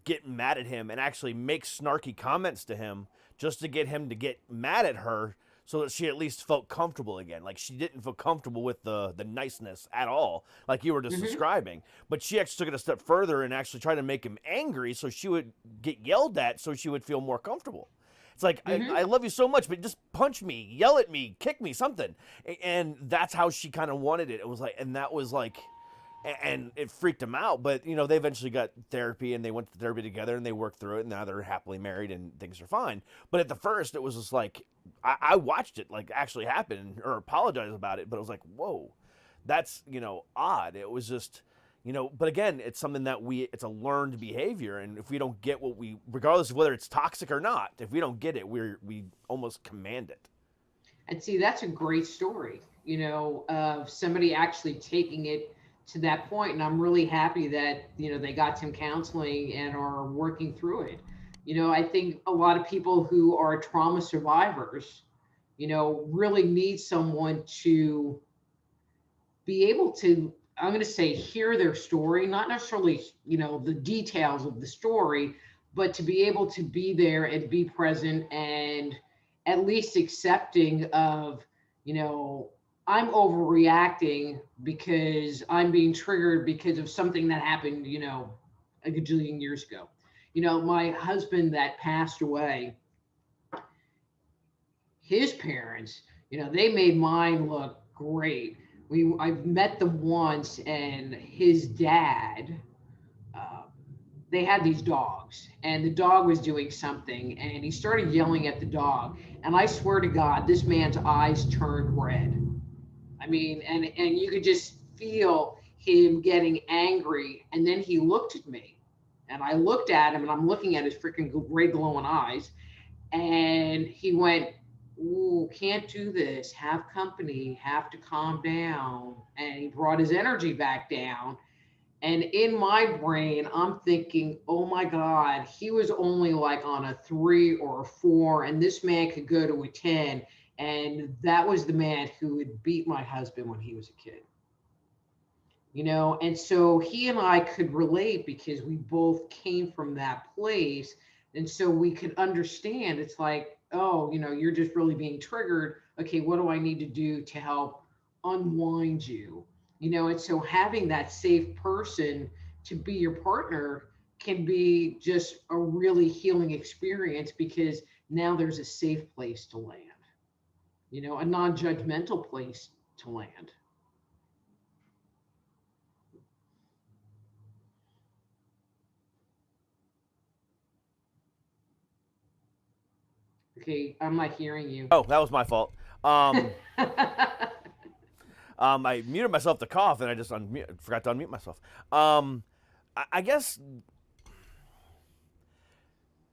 get mad at him and actually make snarky comments to him just to get him to get mad at her so that she at least felt comfortable again. Like she didn't feel comfortable with the niceness at all, like you were just describing. But she actually took it a step further and actually tried to make him angry so she would get yelled at so she would feel more comfortable. It's like, I love you so much, but just punch me, yell at me, kick me, something. And that's how she kind of wanted it. It was like, and that was like, and it freaked him out. But, they eventually got therapy and they went to therapy together and they worked through it. And now they're happily married and things are fine. But at the first, it was just like, I watched it like actually happen or apologize about it. But it was like, whoa, that's, odd. It was just, but again, it's something that it's a learned behavior. And if we don't get what regardless of whether it's toxic or not, if we don't get it, we almost command it. And see, that's a great story, of somebody actually taking it to that point. And I'm really happy that, they got some counseling and are working through it. I think a lot of people who are trauma survivors, really need someone to be able to, I'm going to say, hear their story, not necessarily, the details of the story, but to be able to be there and be present and at least accepting of, I'm overreacting because I'm being triggered because of something that happened, a gajillion years ago. My husband that passed away, his parents, they made mine look great. I've met them once, and his dad, they had these dogs, and the dog was doing something, and he started yelling at the dog. And I swear to God, this man's eyes turned red. I mean, and you could just feel him getting angry. And then he looked at me, and I looked at him, and I'm looking at his freaking red glowing eyes. And he went, "Ooh, can't do this. Have company, have to calm down." And he brought his energy back down. And in my brain, I'm thinking, oh my God, he was only like on a 3 or a 4, and this man could go to a 10. And that was the man who would beat my husband when he was a kid. And so he and I could relate because we both came from that place. And so we could understand. It's like, oh, you're just really being triggered. Okay, what do I need to do to help unwind you? And so having that safe person to be your partner can be just a really healing experience because now there's a safe place to land, a non-judgmental place to land. Okay, I'm not hearing you. Oh, that was my fault. I muted myself to cough, and I just forgot to unmute myself. I guess,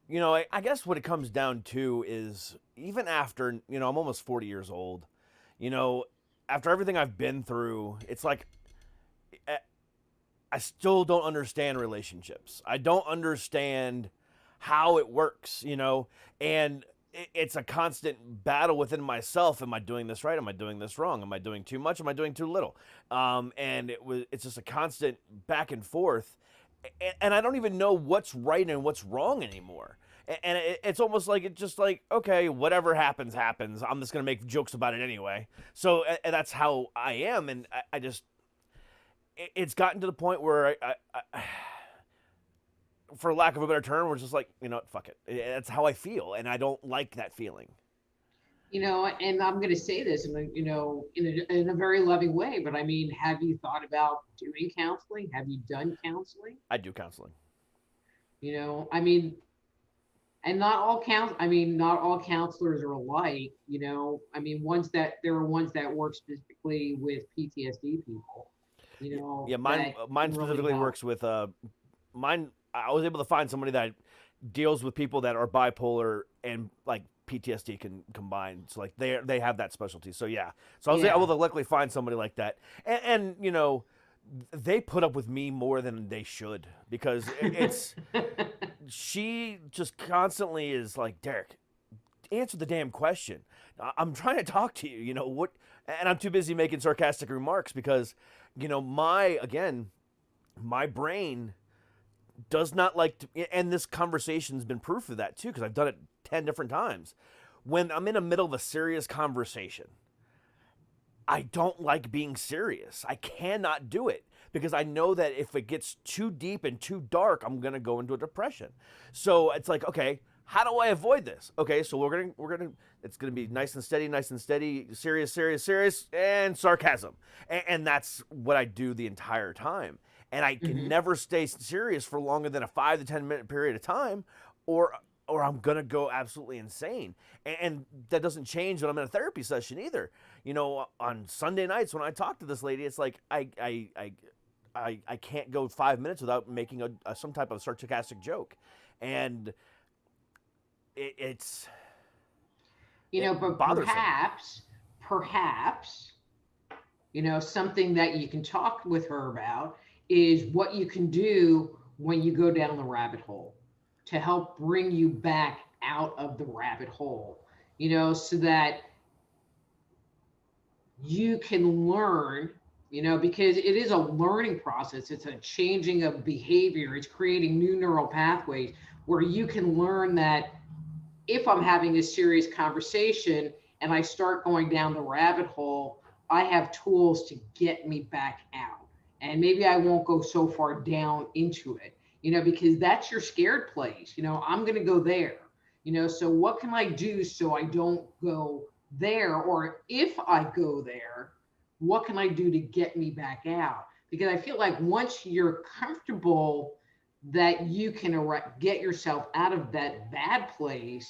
I guess what it comes down to is even after, I'm almost 40 years old, after everything I've been through, it's like I still don't understand relationships. I don't understand how it works, and it's a constant battle within myself. Am I doing this right? Am I doing this wrong? Am I doing too much? Am I doing too little? And it's just a constant back and forth. And I don't even know what's right and what's wrong anymore. And it's almost like it's just like, okay, whatever happens, happens. I'm just going to make jokes about it anyway. So and that's how I am. And I just, it's gotten to the point where I for lack of a better term, we're just like, fuck it. That's how I feel, and I don't like that feeling. And I'm going to say this in a very loving way, but I mean, have you thought about doing counseling? Have you done counseling? I do counseling. I mean, and not all counselors are alike. I mean, there are ones that work specifically with PTSD people. Yeah, mine really specifically help. works with mine. I was able to find somebody that deals with people that are bipolar and like PTSD can combine. So like they have that specialty. So yeah. So I was able to luckily find somebody like that, and they put up with me more than they should because it's she just constantly is like, Derek, answer the damn question. I'm trying to talk to you. What? And I'm too busy making sarcastic remarks because my brain does not like to, and this conversation's been proof of that too because I've done it 10 different times. When I'm in the middle of a serious conversation, I don't like being serious. I cannot do it because I know that if it gets too deep and too dark, I'm going to go into a depression. So it's like, okay, how do I avoid this? Okay, so it's going to be nice and steady, serious, and sarcasm. And that's what I do the entire time. And I can never stay serious for longer than a 5 to 10 minute period of time or I'm going to go absolutely insane. And that doesn't change when I'm in a therapy session either. On Sunday nights when I talk to this lady, it's like I can't go 5 minutes without making some type of sarcastic joke. And it's but bothersome. perhaps, something that you can talk with her about is what you can do when you go down the rabbit hole to help bring you back out of the rabbit hole, so that you can learn, because it is a learning process. It's a changing of behavior. It's creating new neural pathways where you can learn that if I'm having a serious conversation and I start going down the rabbit hole, I have tools to get me back out. And maybe I won't go so far down into it, because that's your scared place. I'm going to go there, so what can I do so I don't go there? Or if I go there, what can I do to get me back out? Because I feel like once you're comfortable that you can get yourself out of that bad place,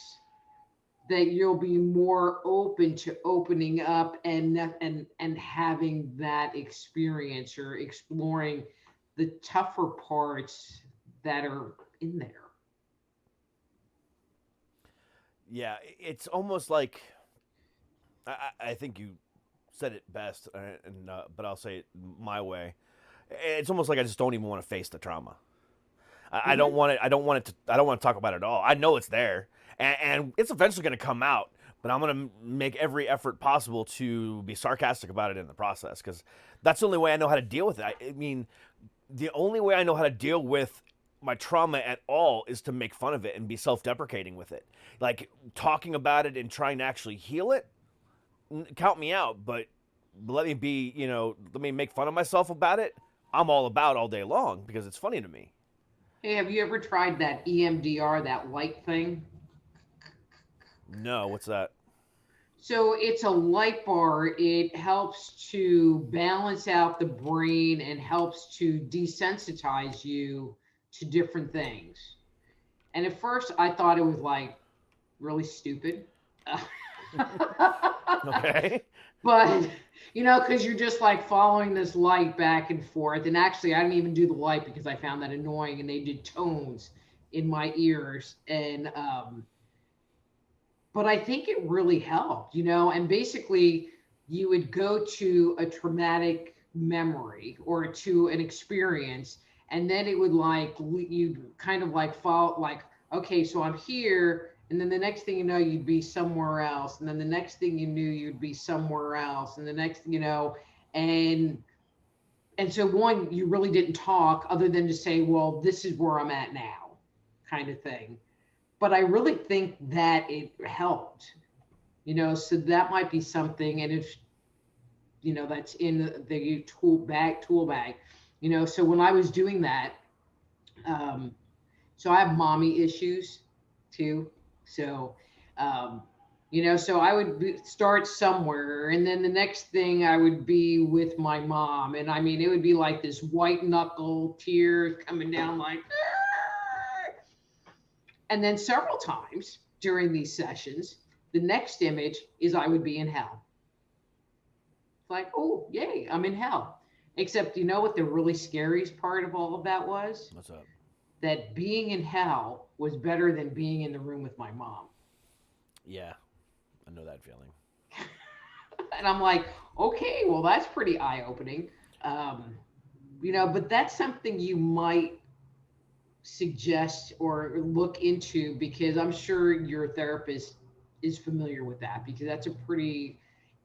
that you'll be more open to opening up and having that experience or exploring the tougher parts that are in there. Yeah, it's almost like I think you said it best, but I'll say it my way. It's almost like I just don't even want to face the trauma. I don't want it. I don't want to talk about it at all. I know it's there, and it's eventually going to come out. But I'm going to make every effort possible to be sarcastic about it in the process because that's the only way I know how to deal with it. I mean, the only way I know how to deal with my trauma at all is to make fun of it and be self-deprecating with it. Like talking about it and trying to actually heal it, count me out. But let me make fun of myself about it. I'm all about all day long because it's funny to me. Hey, have you ever tried that EMDR, that light thing? No, what's that? So it's a light bar. It helps to balance out the brain and helps to desensitize you to different things. And at first I thought it was like really stupid. Okay. But, because you're just like following this light back and forth. And actually, I didn't even do the light because I found that annoying. And they did tones in my ears. And, but I think it really helped, and basically you would go to a traumatic memory or to an experience. And then it would you'd kind of like follow, like, okay, so I'm here. And then the next thing you know, you'd be somewhere else. And then the next thing you knew, you'd be somewhere else. And the next, and so one, you really didn't talk other than to say, well, this is where I'm at now, kind of thing. But I really think that it helped, so that might be something. And if, that's in the tool bag, so when I was doing that, so I have mommy issues too. So So I would start somewhere, and then the next thing I would be with my mom, and I mean it would be like this white knuckle tears coming down like "Arr!" And then several times during these sessions, the next image is I would be in hell. Like, oh yay, I'm in hell. Except you know what the really scariest part of all of that was? What's up? That being in hell was better than being in the room with my mom. Yeah, I know that feeling. And I'm like, okay, well, that's pretty eye-opening. But that's something you might suggest or look into, because I'm sure your therapist is familiar with that, because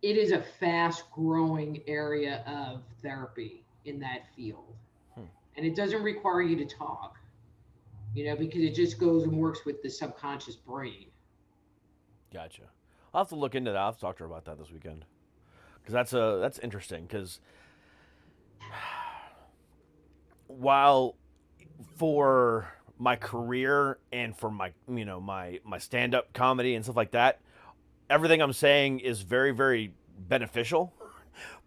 it is a fast-growing area of therapy in that field. And it doesn't require you to talk, because it just goes and works with the subconscious brain. Gotcha. I'll have to look into that. I'll have to talk to her about that this weekend, because that's interesting. Because while for my career and for my my stand-up comedy and stuff like that, everything I'm saying is very, very beneficial.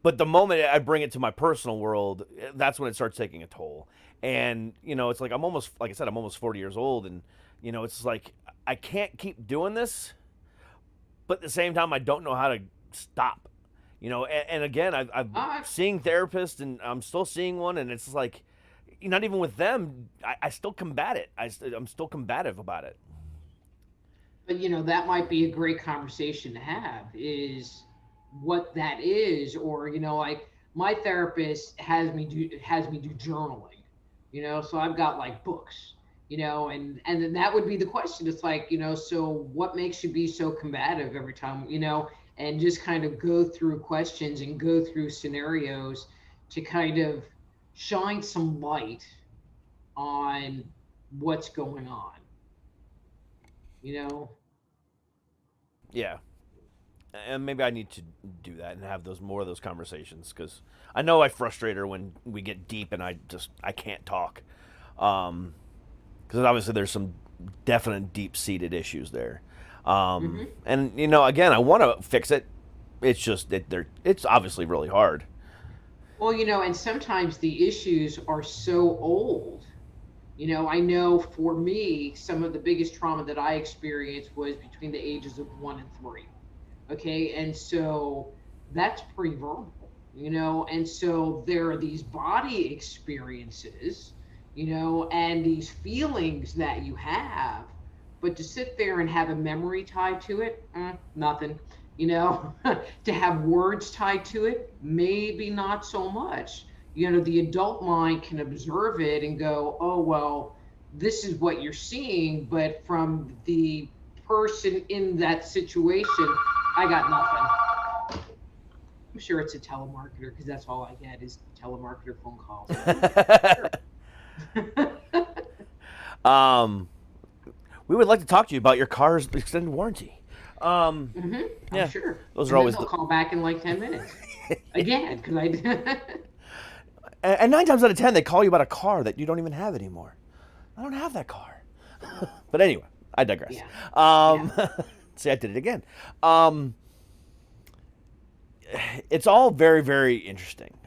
But the moment I bring it to my personal world, that's when it starts taking a toll. And it's like I'm almost 40 years old, and it's like I can't keep doing this. But at the same time, I don't know how to stop, and again, I'm seeing therapists, and I'm still seeing one, and it's like, not even with them, I still combat it. I'm still combative about it. But, that might be a great conversation to have, is what that is. Or, like my therapist has me do journaling, so I've got like books, and then that would be the question. It's like, so what makes you be so combative every time, and just kind of go through questions and go through scenarios to kind of shine some light on what's going on, Yeah. And maybe I need to do that and have more of those conversations, because I know I frustrate her when we get deep and I can't talk. Because obviously there's some definite deep-seated issues there. And, again, I want to fix it. It's just it's obviously really hard. Well, and sometimes the issues are so old. I know for me, some of the biggest trauma that I experienced was between the ages of 1 and 3. Okay. And so that's pretty vulnerable, and so there are these body experiences, and these feelings that you have, but to sit there and have a memory tied to it, nothing, to have words tied to it, maybe not so much. The adult mind can observe it and go, oh, well, this is what you're seeing. But from the person in that situation, I got nothing. I'm sure it's a telemarketer, because that's all I get is telemarketer phone calls. We would like to talk to you about your car's extended warranty. I'm sure. Those are always they'll call back in like 10 minutes. Again, because And 9 times out of 10, they call you about a car that you don't even have anymore. I don't have that car. But anyway, I digress. Yeah. See, I did it again. It's all very, very interesting.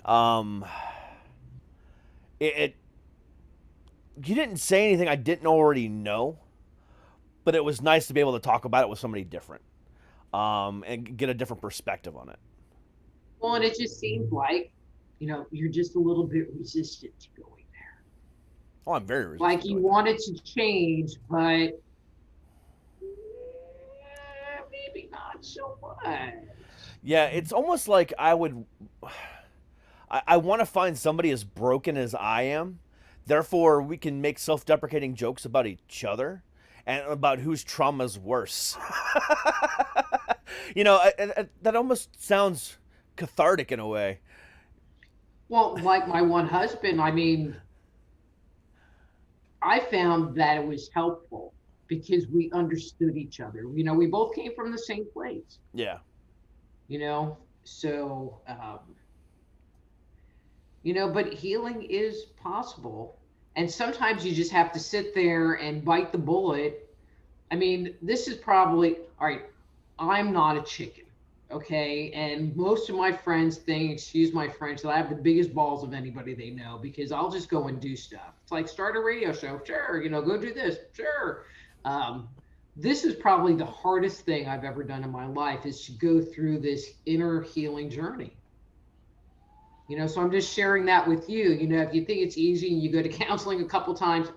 You didn't say anything I didn't already know, but it was nice to be able to talk about it with somebody different, and get a different perspective on it. Well, and it just seems like, you're just a little bit resistant to going there. Oh, I'm very resistant. Like you wanted to change, but maybe not so much. Yeah, it's almost like I want to find somebody as broken as I am. Therefore, we can make self-deprecating jokes about each other and about whose trauma is worse. That almost sounds cathartic in a way. Well, like my one husband, I found that it was helpful because we understood each other. We both came from the same place. Yeah. So, but healing is possible. And sometimes you just have to sit there and bite the bullet. This is probably, all right, I'm not a chicken. Okay. And most of my friends think, excuse my French, that I have the biggest balls of anybody they know, because I'll just go and do stuff. It's like, start a radio show. Sure. Go do this. Sure. This is probably the hardest thing I've ever done in my life, is to go through this inner healing journey. So I'm just sharing that with you. If you think it's easy and you go to counseling a couple times,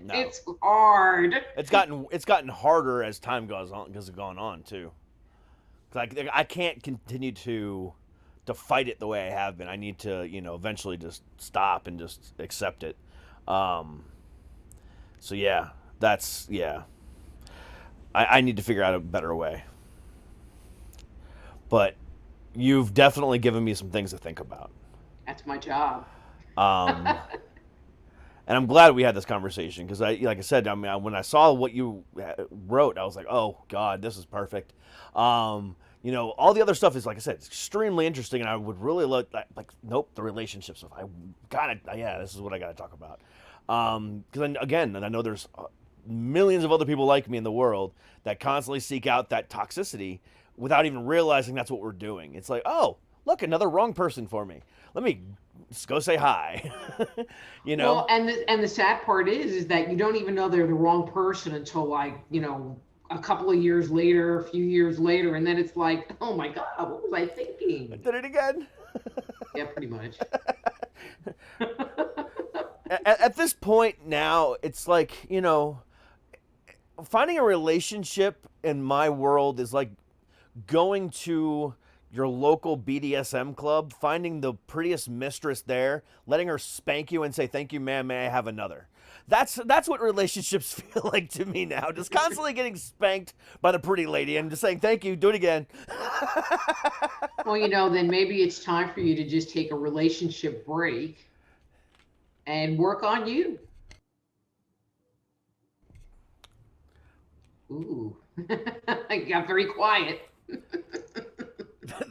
no. It's hard. It's gotten harder as time goes on, has gone on too. Like, I can't continue to fight it the way I have been. I need to, eventually just stop and just accept it. So yeah, I need to figure out a better way. But you've definitely given me some things to think about. That's my job. And I'm glad we had this conversation, because like I said, when I saw what you wrote, I was like, oh God, this is perfect. All the other stuff is, like I said, it's extremely interesting, and I would really nope, the relationship stuff. This is what I got to talk about. Because again, and I know there's millions of other people like me in the world that constantly seek out that toxicity without even realizing that's what we're doing. It's like, oh, look, another wrong person for me. Let me just go say hi. Well, and the sad part is that you don't even know they're the wrong person until a couple of years later, a few years later, and then it's like, oh my God, what was I thinking? I did it again. Yeah, pretty much. At this point now, it's like, finding a relationship in my world is like going to your local BDSM club, finding the prettiest mistress there, letting her spank you and say, thank you, ma'am, may I have another? That's what relationships feel like to me now. Just constantly getting spanked by the pretty lady and just saying, thank you, do it again. Well, then maybe it's time for you to just take a relationship break and work on you. Ooh, I got very quiet.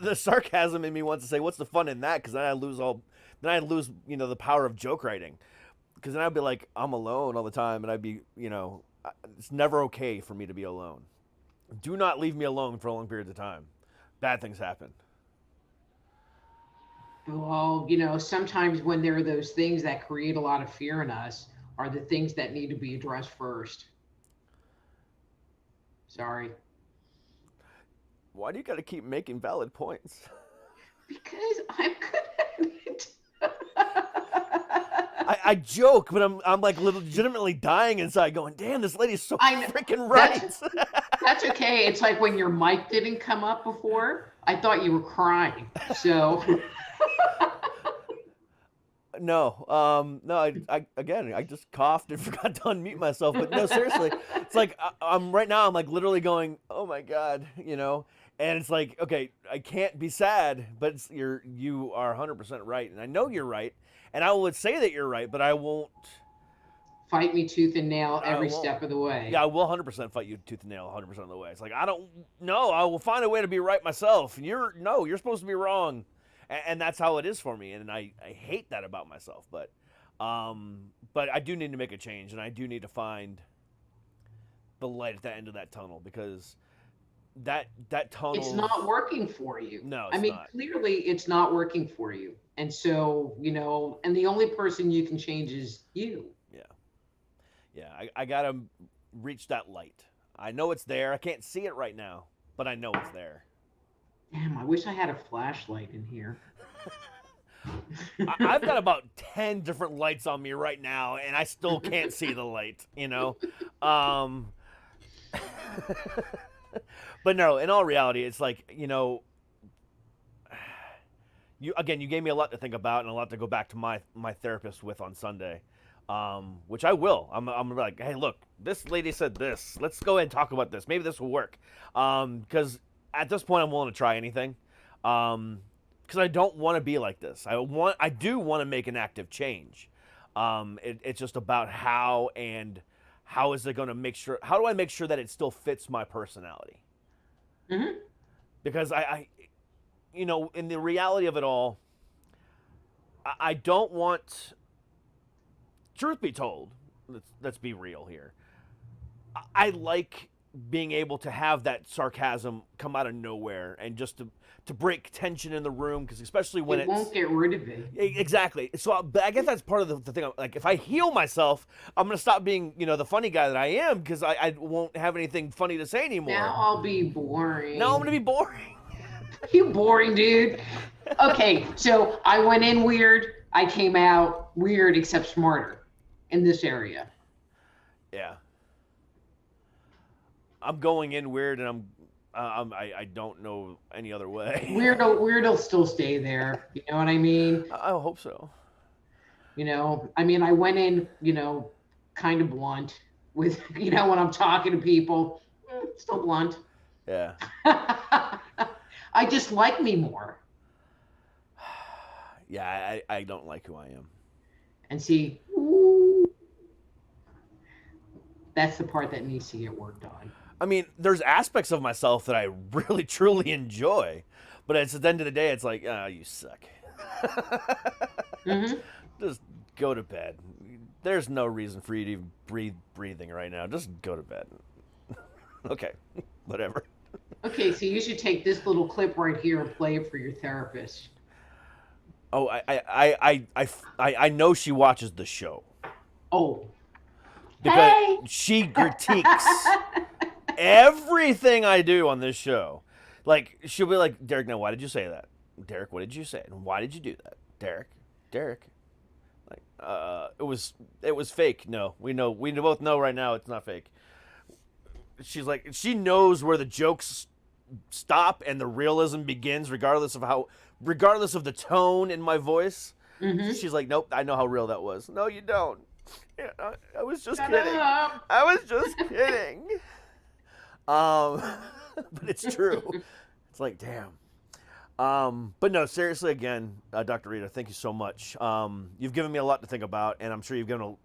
The sarcasm in me wants to say, what's the fun in that? Because then I lose the power of joke writing. Because then I'd be like, I'm alone all the time, and I'd be, it's never okay for me to be alone. Do not leave me alone for long periods of time. Bad things happen. Well, sometimes when there are those things that create a lot of fear in us are the things that need to be addressed first. Sorry. Why do you got to keep making valid points? Because I'm good at it. I joke, but I'm like legitimately dying inside going, damn, this lady's so freaking right. That's okay. It's like when your mic didn't come up before, I thought you were crying. So... No, I just coughed and forgot to unmute myself. But no, seriously, it's like I'm right now. I'm like literally going, oh my God, and it's like, okay, I can't be sad, but you are 100% right, and I know you're right, and I would say that you're right, but I won't fight me tooth and nail every step of the way. Yeah, I will 100% fight you tooth and nail 100% of the way. It's like I don't know. I will find a way to be right myself. You're supposed to be wrong. And that's how it is for me, and I hate that about myself. But I do need to make a change, and I do need to find the light at the end of that tunnel, because that tunnel, it's not working for you. No, not. Clearly it's not working for you, and so and the only person you can change is you. I gotta reach that light. I know it's there. I can't see it right now, but I know it's there. Damn, I wish I had a flashlight in here. I've got about 10 different lights on me right now, and I still can't see the light, But no, in all reality, it's like, you gave me a lot to think about and a lot to go back to my therapist with on Sunday, which I will. I'm like, hey, look, this lady said this. Let's go ahead and talk about this. Maybe this will work. Because at this point, I'm willing to try anything, because I don't want to be like this. I do want to make an active change. It's just about how is it going to make sure? How do I make sure that it still fits my personality? Mm-hmm. Because I in the reality of it all, I don't want. Truth be told, let's be real here. I like being able to have that sarcasm come out of nowhere and just to break tension in the room, because especially when it won't get rid of it. Exactly. So but I guess that's part of the thing. Like, if I heal myself, I'm gonna stop being, the funny guy that I am, because I won't have anything funny to say anymore. Now I'll be boring. Now I'm gonna be boring. You boring, dude. Okay, so I went in weird. I came out weird, except smarter in this area. Yeah. I'm going in weird, and I don't know any other way. Weird'll still stay there. You know what I mean? I hope so. I mean, I went in, kind of blunt with, when I'm talking to people, still blunt. Yeah. I just like me more. Yeah, I don't like who I am. And see, that's the part that needs to get worked on. I mean, there's aspects of myself that I really, truly enjoy, but at the end of the day, it's like, you suck. Mm-hmm. Just go to bed. There's no reason for you to be breathing right now. Just go to bed. Okay, whatever. Okay, so you should take this little clip right here and play it for your therapist. Oh, I know she watches the show. Oh. Because she critiques everything I do on this show. Like, she'll be like, Derek, now why did you say that? Derek, what did you say? And why did you do that? Derek. Like, it was fake. No, we both know right now it's not fake. She's like, she knows where the jokes stop and the realism begins, regardless of the tone in my voice. Mm-hmm. She's like, nope, I know how real that was. No, you don't. Yeah, I was just Shut kidding. up. I was just kidding. But it's true. It's like, damn. But no, seriously, again, Dr. Rita, thank you so much. You've given me a lot to think about, and I'm sure you've given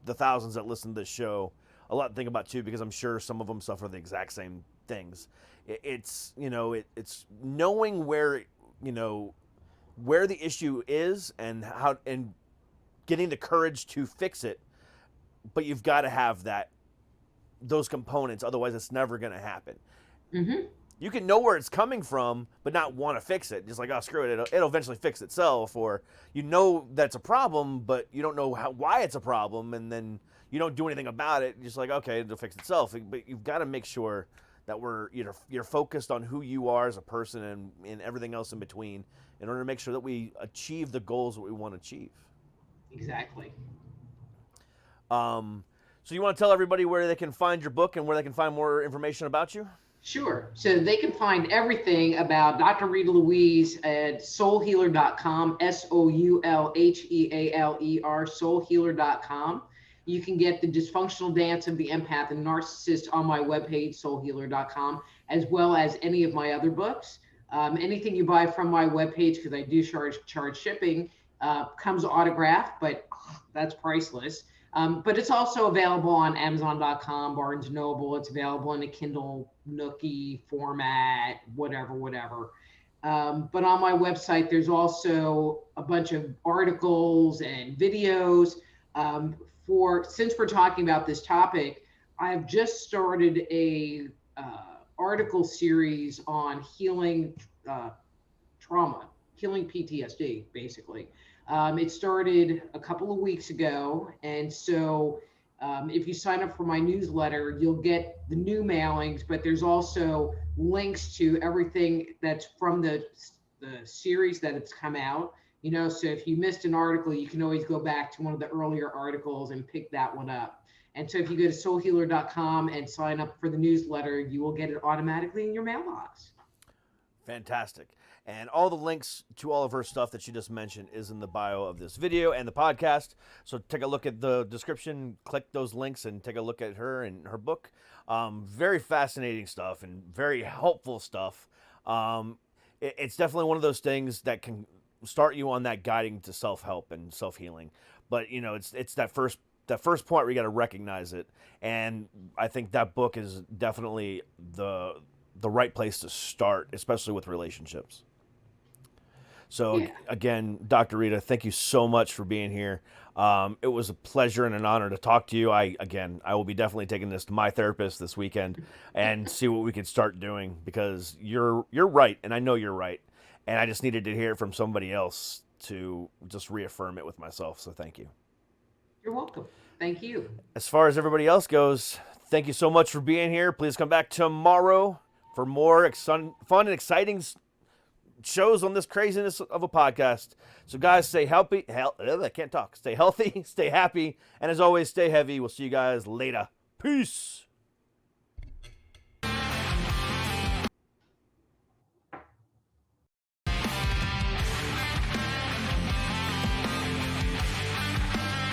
the thousands that listen to this show a lot to think about too, because I'm sure some of them suffer the exact same things. It's knowing where the issue is and how, and getting the courage to fix it, but you've got to have those components, otherwise it's never going to happen. Mm-hmm. You can know where it's coming from, but not want to fix it. Just like, oh, screw it, it'll eventually fix itself. Or that's a problem, but you don't know why it's a problem, and then you don't do anything about it. You're just like, okay, it'll fix itself. But you've got to make sure that you're focused on who you are as a person and everything else in between, in order to make sure that we achieve the goals that we want to achieve. Exactly. So you want to tell everybody where they can find your book and where they can find more information about you? Sure. So they can find everything about Dr. Rita Louise at soulhealer.com, SOULHEALER, soulhealer.com. You can get the Dysfunctional Dance of the Empath and Narcissist on my webpage, soulhealer.com, as well as any of my other books. Anything you buy from my webpage, because I do charge shipping, comes autographed, but that's priceless. But it's also available on Amazon.com, Barnes & Noble. It's available in a Kindle Nookie format, whatever. But on my website, there's also a bunch of articles and videos. Since we're talking about this topic, I've just started a article series on healing trauma, healing PTSD, basically. It started a couple of weeks ago, and so if you sign up for my newsletter, you'll get the new mailings, but there's also links to everything that's from the series that it's come out. So if you missed an article, you can always go back to one of the earlier articles and pick that one up. And so if you go to soulhealer.com and sign up for the newsletter, you will get it automatically in your mailbox. Fantastic. And all the links to all of her stuff that she just mentioned is in the bio of this video and the podcast. So take a look at the description, click those links, and take a look at her and her book. Very fascinating stuff and very helpful stuff. It's definitely one of those things that can start you on that guiding to self-help and self-healing. But, it's that first point where you got to recognize it. And I think that book is definitely the right place to start, especially with relationships. So Yeah. again, Dr. Rita, thank you so much for being here. It was a pleasure and an honor to talk to you. I will be definitely taking this to my therapist this weekend and see what we can start doing, because you're right, and I know you're right, and I just needed to hear it from somebody else to just reaffirm it with myself. So thank you. You're welcome. Thank you. As far as everybody else goes, thank you so much for being here. Please come back tomorrow for more fun and exciting shows on this craziness of a podcast. So guys, stay healthy. I can't talk. Stay healthy, stay happy, and as always, stay heavy. We'll see you guys later. Peace.